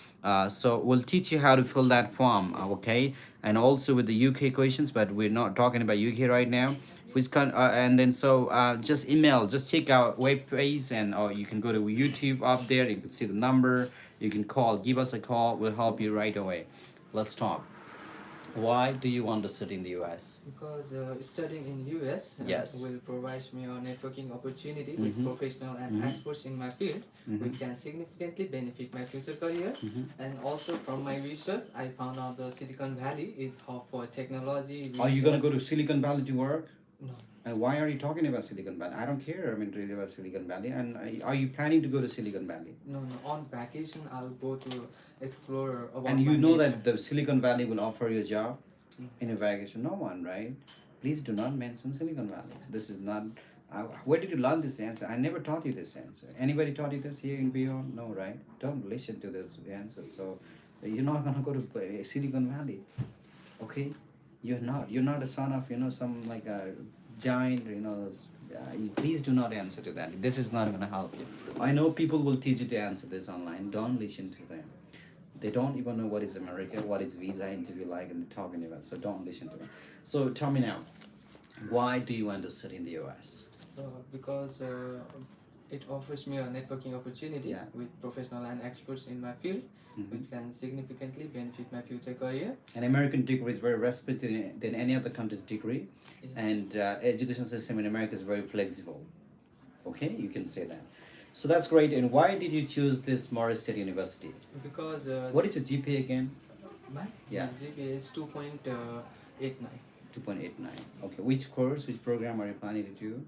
So we'll teach you how to fill that form, okay? And also with the UK questions, but we're not talking about UK right now. Which and then just email, just check out web page, and or you can go to YouTube up there. You can see the number. You can call, give us a call. We'll help you right away. Let's talk. Why do you want to study in the US? Because studying in US Yes. will provide me a networking opportunity with professional and experts in my field, which can significantly benefit my future career. And also from my research, I found out the Silicon Valley is hub for technology. Are you gonna go to Silicon Valley to work? No. And why are you talking about Silicon Valley? I don't care. I mean, really about Silicon Valley. And are you planning to go to Silicon Valley? No, on vacation I'll go to explore about. And you my know nation. that the Silicon Valley will offer you a job in a vacation? No one, right? Please do not mention Silicon Valley. So this is not. Where did you learn this answer? I never taught you this answer. Anybody taught you this here in Beyond? No, right? Don't listen to this answer. So you're not gonna go to Silicon Valley, okay? You're not. You're not a son of some like a giant. Please do not answer to that. This is not gonna help you. I know people will teach you to answer this online. Don't listen to them. They don't even know what is America, what is visa interview like, and they're talking about. So don't listen to them. So tell me now, why do you want to study in the US? Because it offers me a networking opportunity with professional and experts in my field, which can significantly benefit my future career. An American degree is very respected than any other country's degree, and education system in America is very flexible. Okay, you can say that. So that's great. And why did you choose this Morris State University? Because what is your GPA again? My GPA is 2.89. 2.89. Okay. Which course, which program are you planning to do?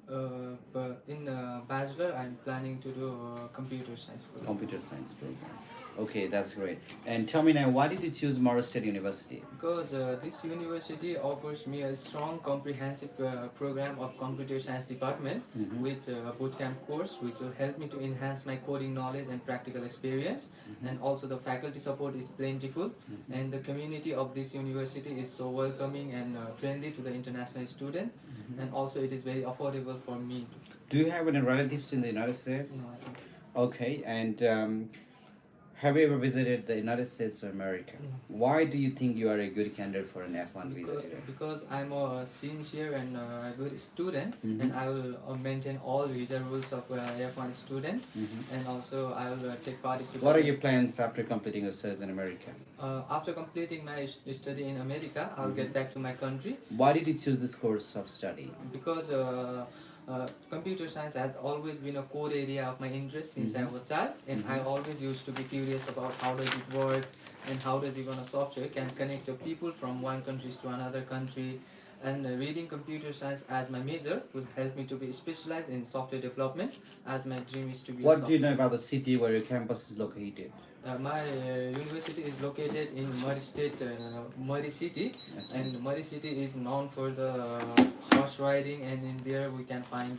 But in bachelor, I'm planning to do computer science program. Computer science program. Okay, that's great. And tell me now, why did you choose Morris State University? Because this university offers me a strong comprehensive program of computer science department Mhm. with a bootcamp course which will help me to enhance my coding knowledge and practical experience. And also the faculty support is plentiful, and the community of this university is so welcoming and friendly to the international student, and also it is very affordable for me. Do you have any relatives in the United States? No, I don't. Okay, and have you ever visited the United States of America? Why do you think you are a good candidate for an F1 visa Because, today? because I'm a sincere and a good student, Mhm. and I will maintain all visa rules of F1 student, and also I will take participation. What are your plans after completing your studies in America? After completing my study in America, I'll get back to my country Why did you choose this course of study? because computer science has always been a core area of my interest since I Mhm. was a child, and I always used to be curious about how does it work and how does even a software can connect the people from one country to another country. And reading computer science as my major would help me to be specialized in software development, as my dream is to be a What do you know software. about the city where your campus is located? My university is located in Murray State, Murray City, Okay. and Murray City is known for the horse riding, and in there we can find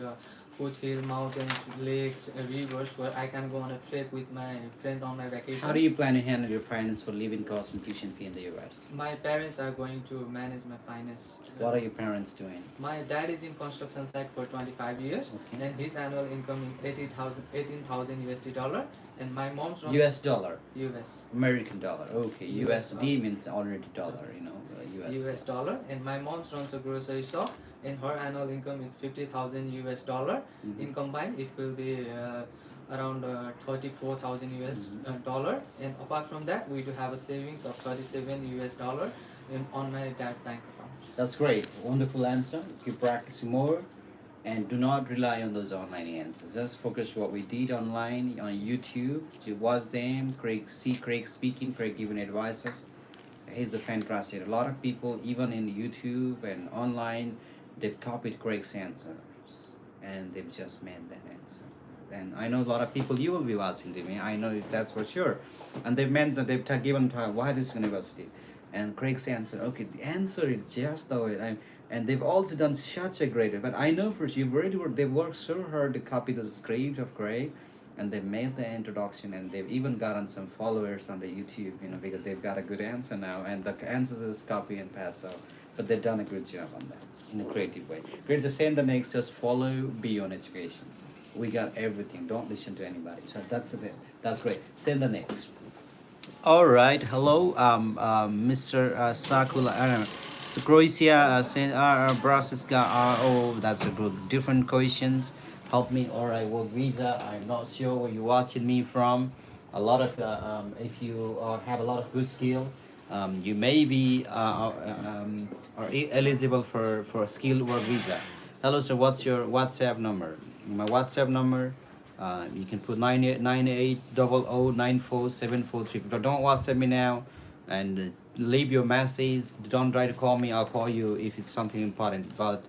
foothill, mountains, lakes, rivers where I can go on a trek with my friend on my vacation. How do you plan to handle your finance for living costs and tuition fee in the US? My parents are going to manage my finance. What are your parents doing? My dad is in construction site for 25 years, Okay. and his annual income is 18,000 USD dollar, and my mom's runs US dollar, US. American dollar. Okay, US USD means already dollar, you know, US dollar, and my mom runs a grocery shop, and her annual income is 50,000 US dollar. Mhm. In combined, it will be around 34,000 US dollar. And apart from that, we do have a savings of 37 US dollar on my dad's bank account. That's great. Wonderful answer. Keep practicing more and do not rely on those online answers. Just focus what we did online on YouTube. You watch them, see Craig speaking, Craig giving advices. He's the fantastic. A lot of people, even in YouTube and online, they've copied Craig's answers and they've just made that answer. And I know a lot of people, you will be watching to me, I know that's for sure. And they've meant that they've given time, why this university? And Craig's answer, okay, the answer is just the way I'm, and they've also done such a great, but I know for sure, you've already worked, they've worked so hard to copy the script of Craig, and they've made the introduction, and they've even gotten some followers on the YouTube, you know, because they've got a good answer now, and the answers is copy and pass out. But they've done a good job on that in a creative way. Great, just send the next, just follow beyond education. We got everything. Don't listen to anybody. So that's it. That's great. Send the next. All right. Hello, Mr. Sakula. So Croatia, Brasiska. Oh, that's a good. Different questions. Help me, or I work visa. I'm not sure where you're watching me from. A lot of, if you have a lot of good skill, you may be are eligible for a skilled work visa. Hello, sir. What's your WhatsApp number? My WhatsApp number. You can put 9800094743. Don't WhatsApp me now, and leave your message. Don't try to call me. I'll call you if it's something important. But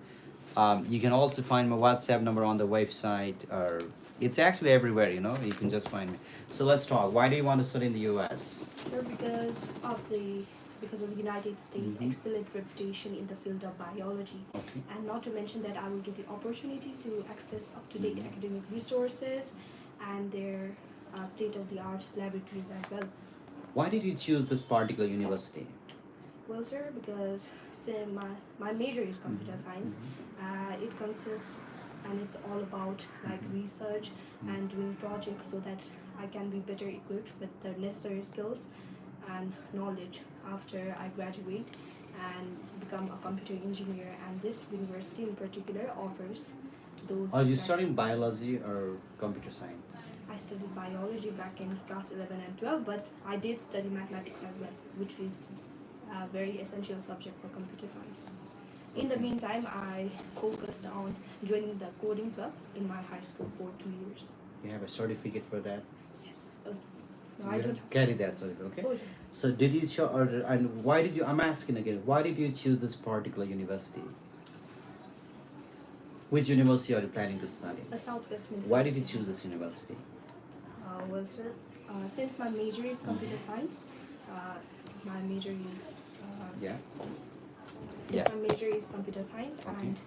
you can also find my WhatsApp number on the website, or it's actually everywhere. You know, you can just find me. So let's talk. Why do you want to study in the U.S.? Sir, because of the United States' excellent reputation in the field of biology, Okay. and not to mention that I will get the opportunity to access up-to-date academic resources and their state-of-the-art laboratories as well. Why did you choose this particular university? Well, sir, because say my major is computer science. It consists and it's all about like research and doing projects so that I can be better equipped with the necessary skills and knowledge after I graduate and become a computer engineer. And this university in particular offers those. Are you exact- studying biology or computer science? I studied biology back in class 11 and 12, but I did study mathematics as well, which is a very essential subject for computer science. In the meantime, I focused on joining the coding club in my high school for 2 years. You have a certificate for that? Yes. No, You I don't. carry that certificate, okay? Oh, yes. So did you and why did you, I'm asking again, why did you choose this particular university? Which university are you planning to study? A Southwest Minnesota. Why did you State choose this university? Well, sir, since my major is computer science, uh, my major is Yeah. since Yeah. my major is computer science, Okay. and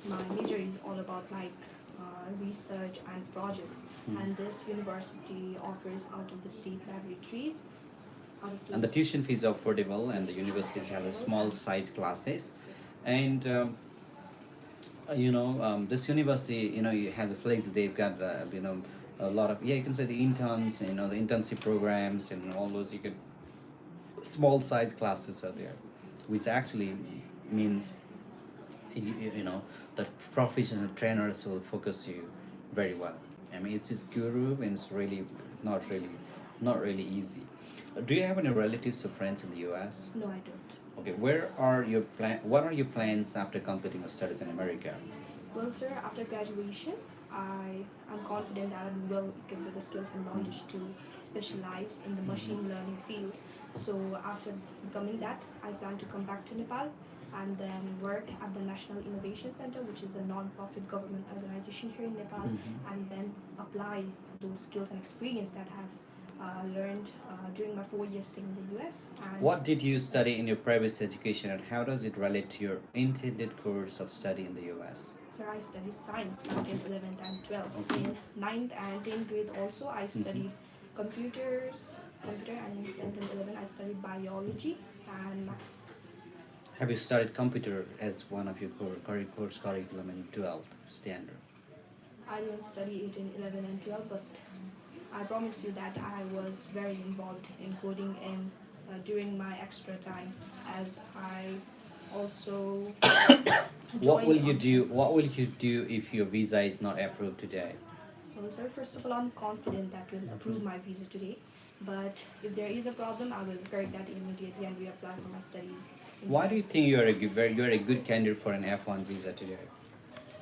my major is all about like research and projects. And this university offers out of the state laboratories. Out of state. And the tuition fees are affordable, and the universities have a small size classes, and this university, it has a flex. They've got a lot of, yeah, you can say the interns, the internship programs and all those. You can small size classes are there, which actually means that professional trainers will focus you very well. I mean, it's just guru, and it's really not really easy. Do you have any relatives or friends in the U.S.? No, I don't. Okay, what are your plans after completing your studies in America? Well, sir, after graduation, I am confident that I'm well equipped with the skills and knowledge to specialize in the machine learning field. So after becoming that, I plan to come back to Nepal and then work at the National Innovation Center, which is a non-profit government organization here in Nepal, and then apply those skills and experience that I have learned during my 4 years stay in the US. And What did you study in your previous education, and how does it relate to your intended course of study in the US? Sir, I studied science back in 11th and 12th. In 9th and 10th grade also, I studied computer, and in 10th and 11th, I studied biology and maths. Have you studied computer as one of your course curriculum in 12th standard? I didn't study it in 11 and 12, but I promise you that I was very involved in coding and during my extra time, as I also What will joined you on- do? What will you do if your visa is not approved today? Well, sir, first of all, I'm confident that will approve my visa today. But if there is a problem, I will correct that immediately and reapply for my studies. in Why do you United think States. you're a good candidate for an F1 visa today?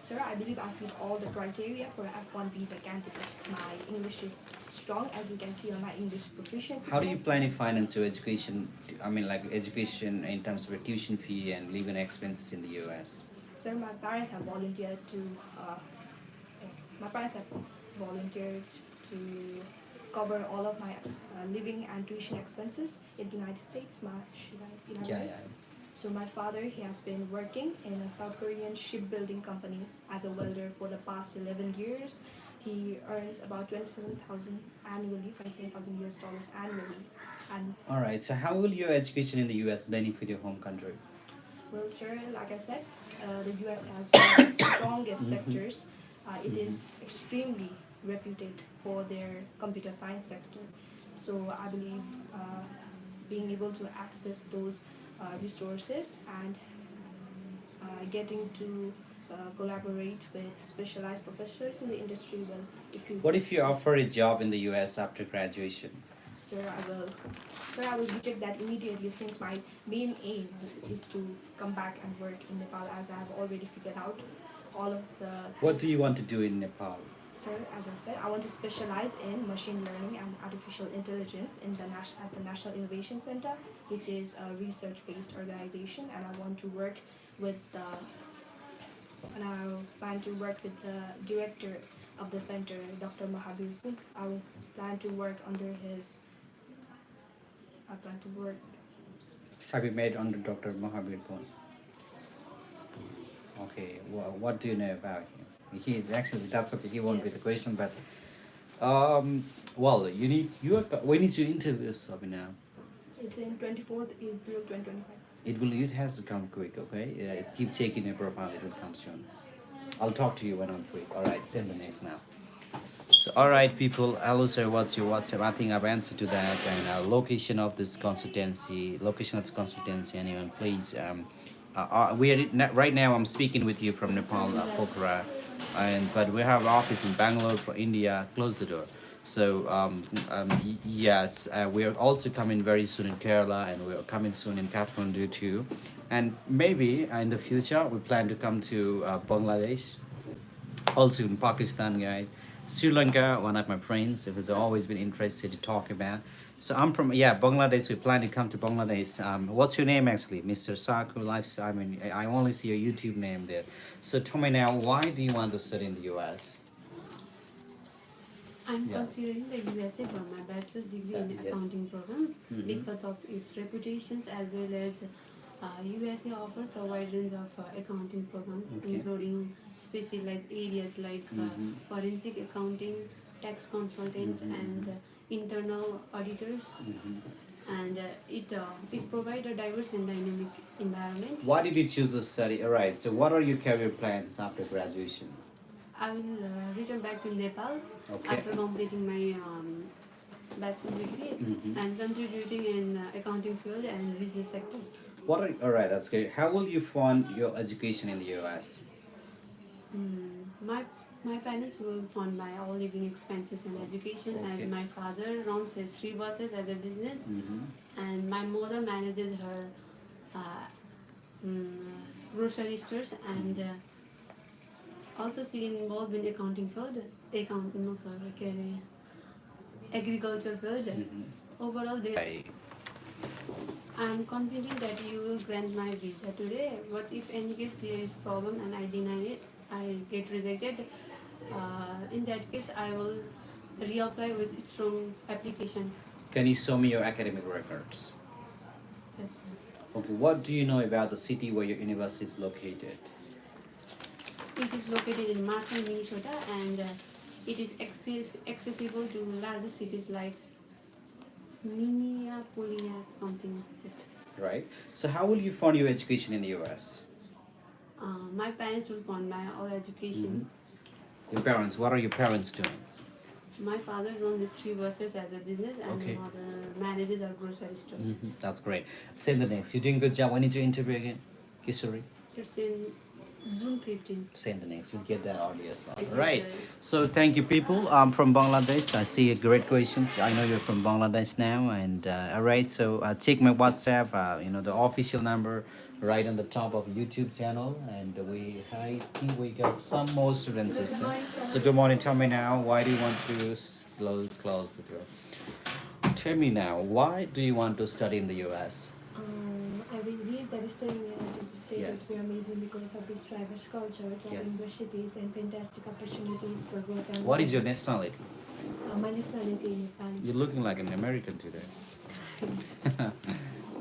Sir, I believe I fit all the criteria for an F1 visa candidate. My English is strong, as you can see on my English proficiency How do you test. plan to finance your education? I mean, like education in terms of a tuition fee and living expenses in the US. Sir, my parents have volunteered to. My parents have volunteered to cover all of my living and tuition expenses in the United States. Should I elaborate? Yeah. So my father, he has been working in a South Korean shipbuilding company as a welder for the past 11 years. He earns about 27,000 annually, 27,000 US dollars annually. And All right. So, how will your education in the US benefit your home country? well, sir, like I said, the US has one of the strongest sectors. It is extremely reputed for their computer science sector. So I believe being able to access those resources and getting to collaborate with specialized professors in the industry will equip. What if you offer a job in the US after graduation? Sir, I will reject that immediately, since my main aim is to come back and work in Nepal, as I have already figured out all of the. What do you want to do in Nepal? Sir, as I said, I want to specialize in machine learning and artificial intelligence in at the National Innovation Center, which is a research-based organization, and I want to work with and I plan to work with the director of the center, Dr. Mahabir Pun. I will plan to work under his. I plan to work. Have you met under Dr. Mahabir Pun? Okay. Well, what do you know about him? He is actually, that's okay. He won't be the Yes. question, but well, when is your interview, Sabina? It's in 24th April 2025. It has to come quick, okay? Keep checking your profile. It will come soon. I'll talk to you when I'm free. All right. Send the next now. So, all right, people. Hello, sir. What's your WhatsApp? I think I've answered to that. And location of this consultancy. Anyone, please. Right now. I'm speaking with you from Nepal, Pokhara, but we have office in Bangalore for India. Close the door. So yes, we are also coming very soon in Kerala, and we are coming soon in Kathmandu too, and maybe in the future we plan to come to Bangladesh, also in Pakistan, guys. Sri Lanka, one of my friends, who's always been interested to talk about. So I'm from Bangladesh. We plan to come to Bangladesh. What's your name actually, Mr. Saku Lifestyle? I mean, I only see your YouTube name there. So tell me now, why do you want to study in the U.S.? I'm Yeah. considering the USA for my bachelor's degree in Yes. accounting program Mhm. because of its reputations as well as USA offers a wide range of accounting programs, Okay. including specialized areas like Mhm. forensic accounting, tax consultants, Mhm, and internal auditors. Mhm. And it provides a diverse and dynamic environment. Why did you choose to study? All right. So, what are your career plans after graduation? I will return back to Nepal Okay. after completing my bachelor's degree Mhm. and contributing in accounting field and business sector. What are all right? That's great. How will you fund your education in the U.S.? My parents will fund my all living expenses and education Okay. as my father runs his 3 buses as a business Mhm. and my mother manages her uh, mm, grocery stores and also she involved in accounting field, agriculture field. Mhm. Overall, I'm confident that you will grant my visa today. But if any case there is problem and I deny it, I get rejected. In that case, I will reapply with strong application. Can you show me your academic records? Yes. Okay. What do you know about the city where your university is located? It is located in Marshall, Minnesota, and it is accessible to larger cities like Minneapolis, something like that. Right. So, how will you fund your education in the U.S.? My parents will fund my all education. Your parents. What are your parents doing? My father runs his 3 buses as a business, and Okay. my mother manages a grocery store. That's great. Say the next. You're doing good job. When is your interview again? Kisori? It's in June 15th. Say the next. You'll get that audio as well. Thank you, Right. sir. So thank you, people. I'm from Bangladesh. I see great questions. I know you're from Bangladesh now, and all right. So check my WhatsApp. The official number right on the top of YouTube channel, and I think we got some more students. So good morning. Tell me now, why do you want to close the door? Tell me now, why do you want to study in the U.S.? I believe that studying in the United States Yes. would be amazing because of its diverse culture, top Yes. universities, and fantastic opportunities for growth and What is your learning. nationality? My nationality in Nepal. You're looking like an American today.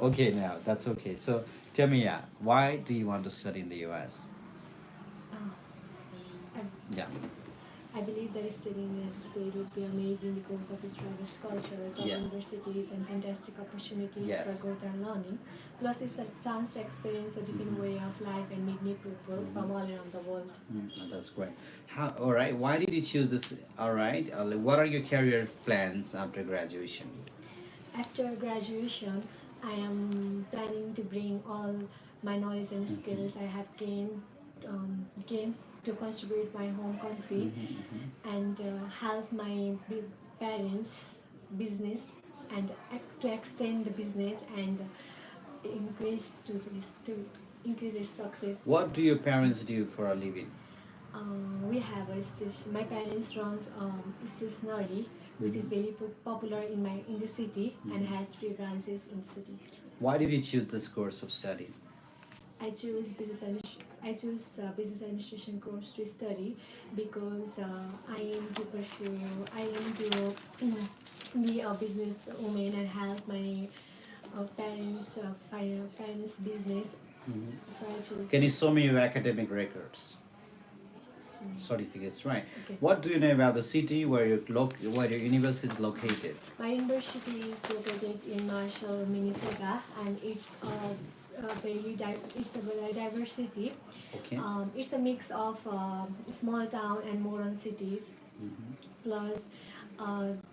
Okay, now that's okay. So tell me, why do you want to study in the U.S.? I, Yeah. I believe that studying in the United States would be amazing because of its diverse culture, top Yeah. universities, and fantastic opportunities Yes. for growth and learning. Plus, it's a chance to experience a different way of life and meet new people from all around the world. That's great. All right. Why did you choose this? All right. What are your career plans after graduation? After graduation, I am planning to bring all my knowledge and skills I have gained to contribute my home country and help my parents' business and to extend the business and increase to increase its success. What do your parents do for a living? We have my parents runs stationery, which is very popular in the city and has 3 branches in the city. Why did you choose this course of study? I choose business administration course to study because I aim to be a business woman and help my parents business. So I choose. Can you show me your academic records? Certificates, right? Okay. What do you know about the city where where your university is located? My university is located in Marshall, Minnesota, and it's a very diverse city. Okay. It's a mix of small town and modern cities. Plus,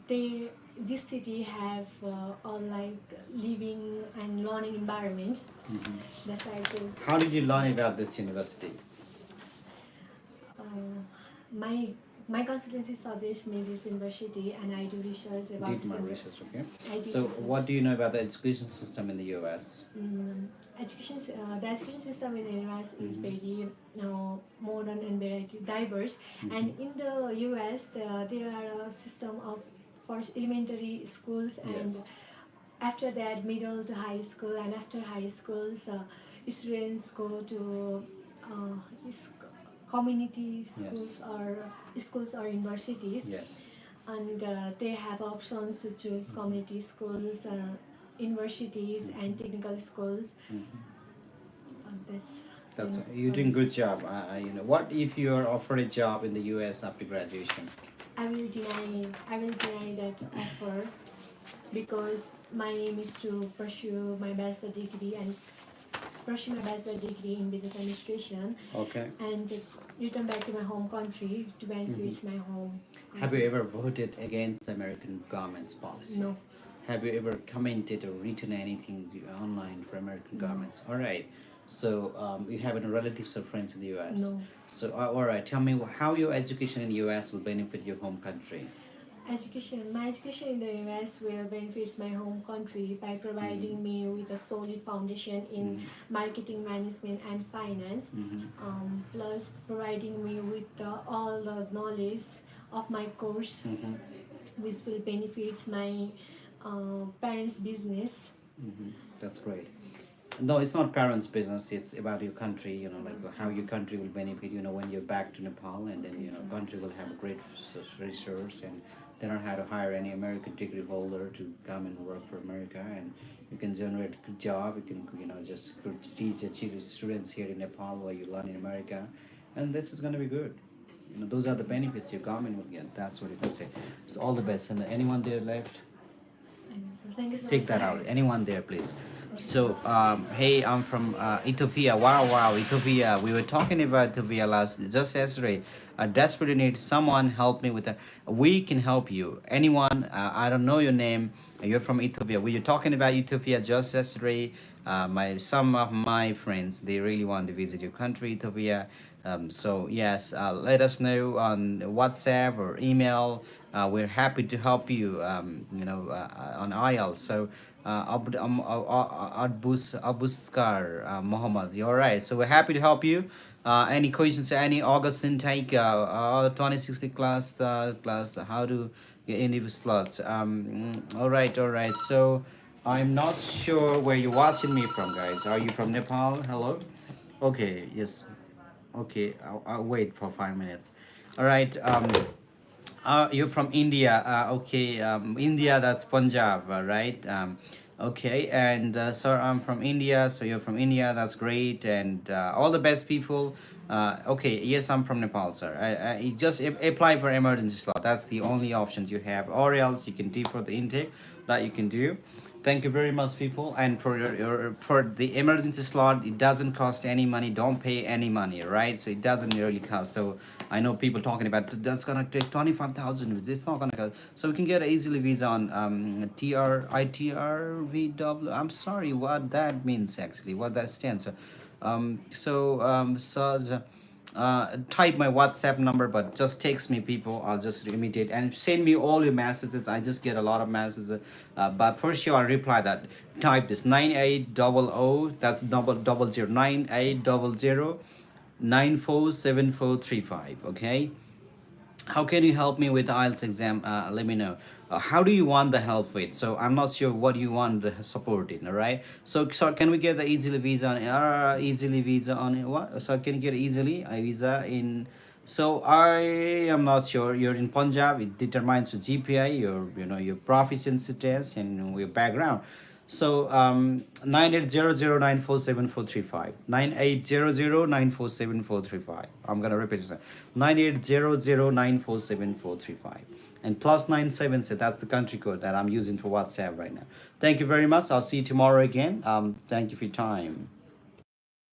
this city have all like living and learning environment. That's why I chose. How did you learn about this university? My consultancy suggests me this university, and I do research about Did this my university. research, okay. I did So, research. what do you know about the education system in the U.S.? The education system in the US is very modern and very diverse. And in the US, there are a system of first elementary schools, and Yes. after that middle to high school, and after high schools, students go to community schools or universities. Yes. and they have options to choose community schools, universities, and technical schools. That's you're doing good job. You know, what if you are offered a job in the U.S. after graduation? I will deny that offer because my aim is to pursue my bachelor degree in business administration. Okay. And return back to my home country to benefit my home. Have you ever voted against the American government's policy? No. Have you ever commented or written anything online for American governments? All right. So you have any relatives or friends in the U.S.? No. So all right. Tell me how your education in the U.S. will benefit your home country. My education in the US will benefit my home country by providing me with a solid foundation in marketing management and finance, plus providing me with all the knowledge of my course, which will benefit my parents' business. That's great. No, it's not parents' business. It's about your country. You know, like how your country will benefit. You know, when you're back to Nepal, and then you know, country will have a great resource, and they don't have to hire any American degree holder to come and work for America, and you can generate a good job. You can just teach students here in Nepal while you learn in America, and this is going to be good. You know, those are the benefits your government will get. That's what you can say. So all the best. And anyone there left? Thank you so Check much. that out. Anyone there, please. So, hey, I'm from Ethiopia. Wow, Ethiopia. We were talking about Ethiopia just yesterday. I desperately need someone help me with that. We can help you. Anyone, I don't know your name. You're from Ethiopia. We were talking about Ethiopia just yesterday. Some of my friends, they really want to visit your country, Ethiopia. So yes, let us know on WhatsApp or email. We're happy to help you. On IELTS. So. Abuskar Mohammed. You're right. So we're happy to help you. Any questions? Any August intake? 2060 class. How to get any slots? All right. So I'm not sure where you're watching me from, guys. Are you from Nepal? Hello. Okay. Yes. Okay. I'll wait for 5 minutes. All right. You're from India. Okay. India, that's Punjab, right? Okay. And sir, I'm from India. So you're from India. That's great. And all the best people. Okay. Yes, I'm from Nepal, sir. You just apply for emergency slot. That's the only options you have. Or else you can defer the intake. That you can do. Thank you very much, people. And for the emergency slot, it doesn't cost any money. Don't pay any money, right? So it doesn't really cost. So I know people talking about that's gonna take 25,000. It's not gonna cost. So we can get an easily visa on TRITRVW. I'm sorry, what that means actually, what that stands for. Type my WhatsApp number, but just text me, people. I'll just imitate and send me all your messages. I just get a lot of messages, but for sure I'll reply that. Type this 9800. That's double 9800 947435. Okay. How can you help me with the IELTS exam? Let me know. How do you want the help with? So I'm not sure what you want the support in. All right. So can we get the easily visa on? Easily visa on what? So can you get easily a visa in? So I am not sure. You're in Punjab. It determines your GPA, your proficiency test, and your background. So 9800947435. 9800947435. I'm gonna repeat this. 9800947435. And +97. So that's the country code that I'm using for WhatsApp right now. Thank you very much. I'll see you tomorrow again. Thank you for your time.